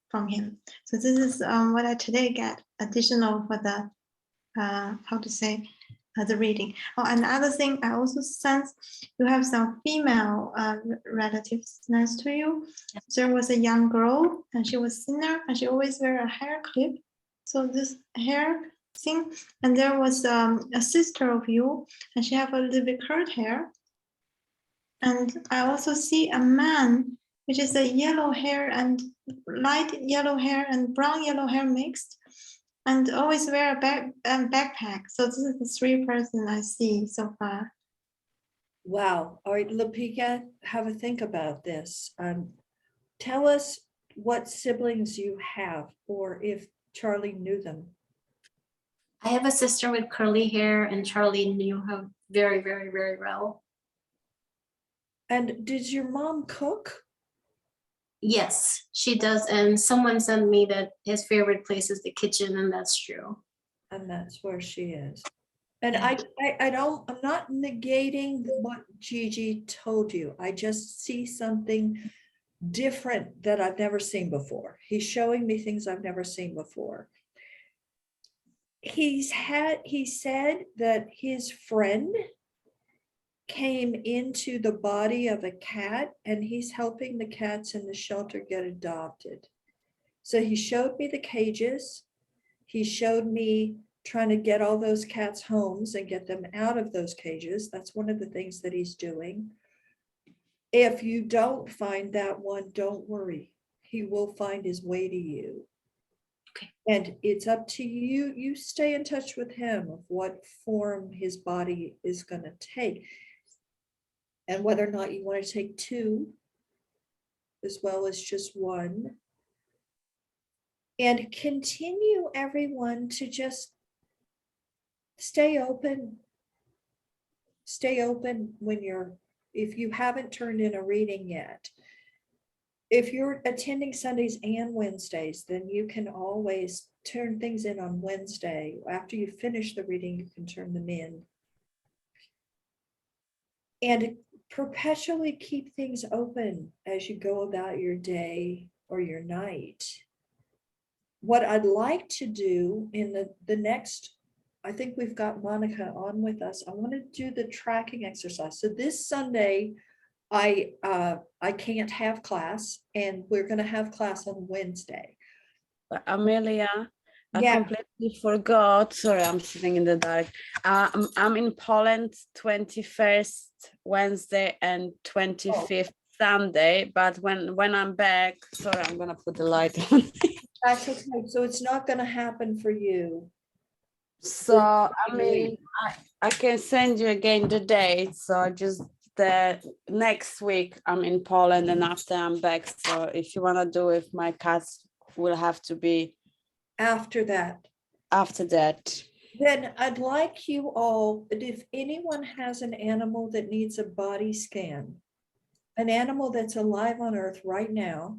from him. So this is what I today get additional for the the reading. Oh, another thing I also sense you have some female relatives next to you. There was a young girl and she was thinner and she always wear a hair clip. So this hair thing, and there was a sister of you and she have a little bit curly hair. And I also see a man, which is a yellow hair and light yellow hair and brown yellow hair mixed, and always wear a backpack. So this is the three persons I see so far. Wow. All right, Lupika, have a think about this. Tell us what siblings you have, or if Charlie knew them. I have a sister with curly hair, and Charlie knew her very, very, very well. And did your mom cook? Yes, she does. And someone sent me that his favorite place is the kitchen, and that's true. And that's where she is. And Yeah. I'm not negating what Gigi told you. I just see something different that I've never seen before. He's showing me things I've never seen before. He said that his friend came into the body of a cat and he's helping the cats in the shelter get adopted. So he showed me the cages. He showed me trying to get all those cats homes and get them out of those cages. That's one of the things that he's doing. If you don't find that one, don't worry. He will find his way to you. Okay. And it's up to you. You stay in touch with him of what form his body is going to take. And whether or not you want to take two as well as just one. And continue, everyone, to just stay open. Stay open if you haven't turned in a reading yet. If you're attending Sundays and Wednesdays, then you can always turn things in on Wednesday. After you finish the reading, you can turn them in. And perpetually keep things open as you go about your day or your night. What I'd like to do in the next, I think we've got Monica on with us. I want to do the tracking exercise. So this Sunday, I can't have class, and we're going to have class on Wednesday. Amelia, I Yeah. completely forgot. Sorry, I'm sitting in the dark. I'm in Poland 21st Wednesday and 25th Sunday. But when I'm back, sorry, I'm gonna put the light on. That's okay. So it's not going to happen for you. So I mean, I can send you again the date. So just the next week I'm in Poland, and after I'm back. So if you wanna do it, my cats will have to be after that. After that. Then I'd like you all, if anyone has an animal that needs a body scan, an animal that's alive on Earth right now,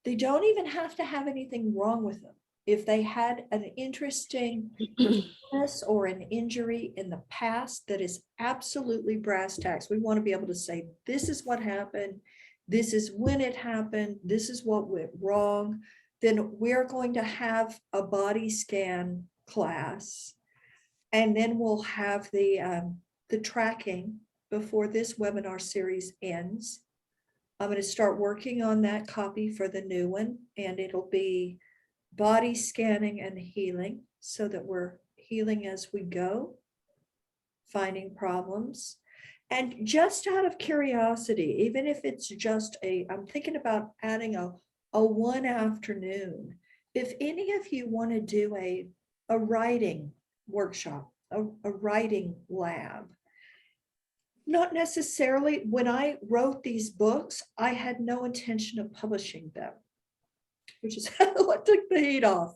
they don't even have to have anything wrong with them. If they had an interesting illness or an injury in the past that is absolutely brass tacks, we want to be able to say, this is what happened, this is when it happened, this is what went wrong, then we're going to have a body scan class. And then we'll have the tracking before this webinar series ends. I'm going to start working on that copy for the new one, and it'll be body scanning and healing so that we're healing as we go, finding problems. And just out of curiosity, even if it's just I'm thinking about adding a one afternoon. If any of you want to do a writing workshop, a writing lab. Not necessarily, when I wrote these books, I had no intention of publishing them, which is what took the heat off.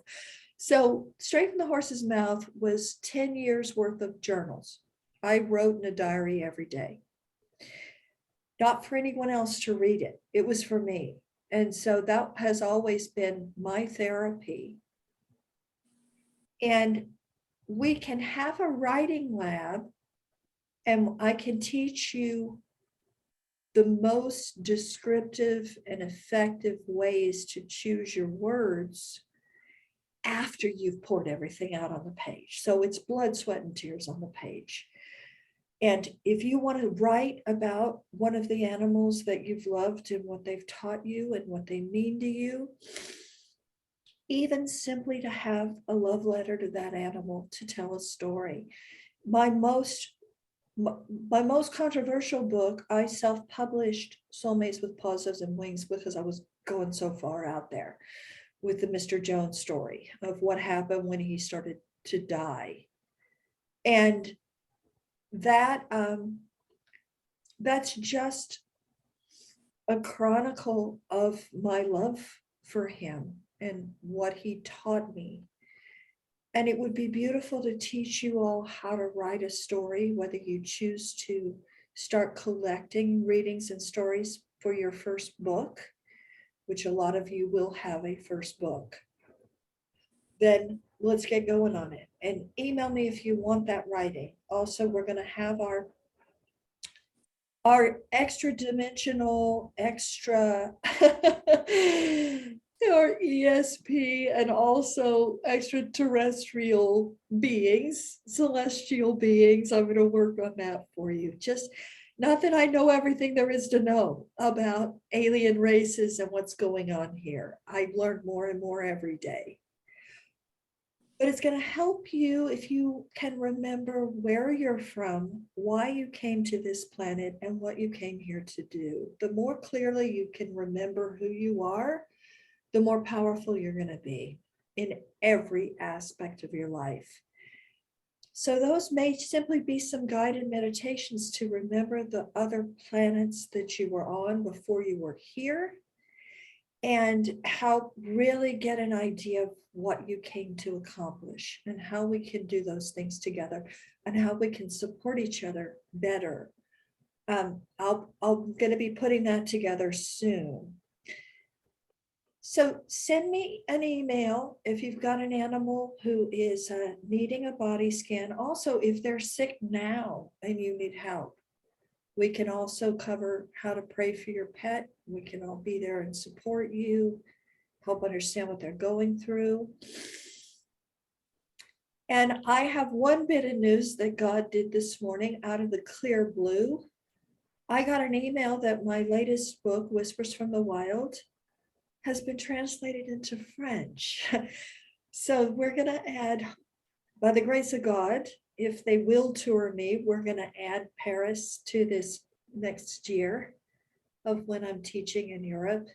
So Straight from the Horse's Mouth was 10 years worth of journals. I wrote in a diary every day. Not for anyone else to read it. It was for me. And so that has always been my therapy. And we can have a writing lab, and I can teach you the most descriptive and effective ways to choose your words after you've poured everything out on the page. So it's blood, sweat, and tears on the page. And if you want to write about one of the animals that you've loved and what they've taught you and what they mean to you, even simply to have a love letter to that animal to tell a story. My most controversial book, I self-published Soulmates with Paws and Wings because I was going so far out there with the Mr. Jones story of what happened when he started to die. And that that's just a chronicle of my love for him and what he taught me. And it would be beautiful to teach you all how to write a story, whether you choose to start collecting readings and stories for your first book, which a lot of you will have a first book. Then let's get going on it. And email me if you want that writing. Also, we're going to have our extra dimensional, extra our ESP, and also extraterrestrial beings, celestial beings. I'm going to work on that for you. Just not that I know everything there is to know about alien races and what's going on here. I learn more and more every day. But it's going to help you if you can remember where you're from, why you came to this planet, and what you came here to do. The more clearly you can remember who you are, the more powerful you're going to be in every aspect of your life. So those may simply be some guided meditations to remember the other planets that you were on before you were here, and help really get an idea of what you came to accomplish and how we can do those things together and how we can support each other better. I'm going to be putting that together soon. So send me an email if you've got an animal who is needing a body scan. Also, if they're sick now and you need help, we can also cover how to pray for your pet. We can all be there and support you, help understand what they're going through. And I have one bit of news that God did this morning out of the clear blue. I got an email that my latest book, Whispers from the Wild, has been translated into French. So we're going to add, by the grace of God, if they will tour me, we're going to add Paris to this next year of when I'm teaching in Europe.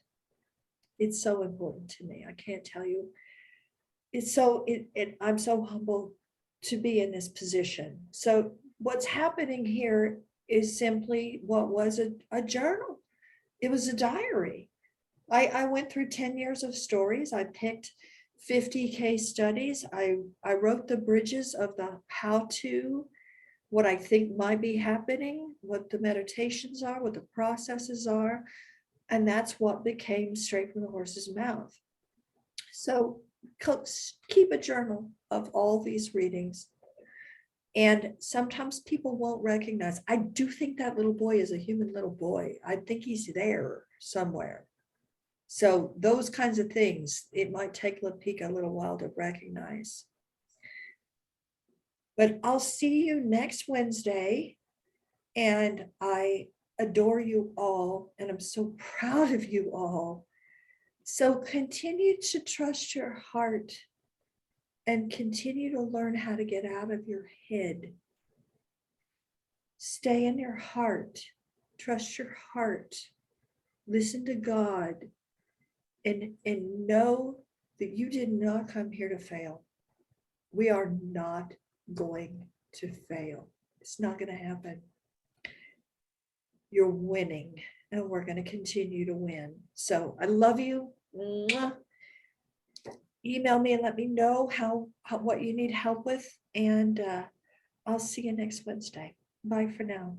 It's so important to me. I can't tell you. I'm so humbled to be in this position. So what's happening here is simply what was a journal. It was a diary. I went through 10 years of stories. I picked 50 case studies. I wrote the bridges of the how to, what I think might be happening, what the meditations are, what the processes are. And that's what became Straight from the Horse's Mouth. So keep a journal of all these readings. And sometimes people won't recognize. I do think that little boy is a human little boy. I think he's there somewhere. So those kinds of things, it might take Lapika a little while to recognize. But I'll see you next Wednesday. And I adore you all. And I'm so proud of you all. So continue to trust your heart and continue to learn how to get out of your head. Stay in your heart. Trust your heart. Listen to God. And know that you did not come here to fail. We are not going to fail. It's not going to happen. You're winning, and we're going to continue to win. So I love you. Mwah. Email me and let me know how what you need help with, and I'll see you next Wednesday. Bye for now.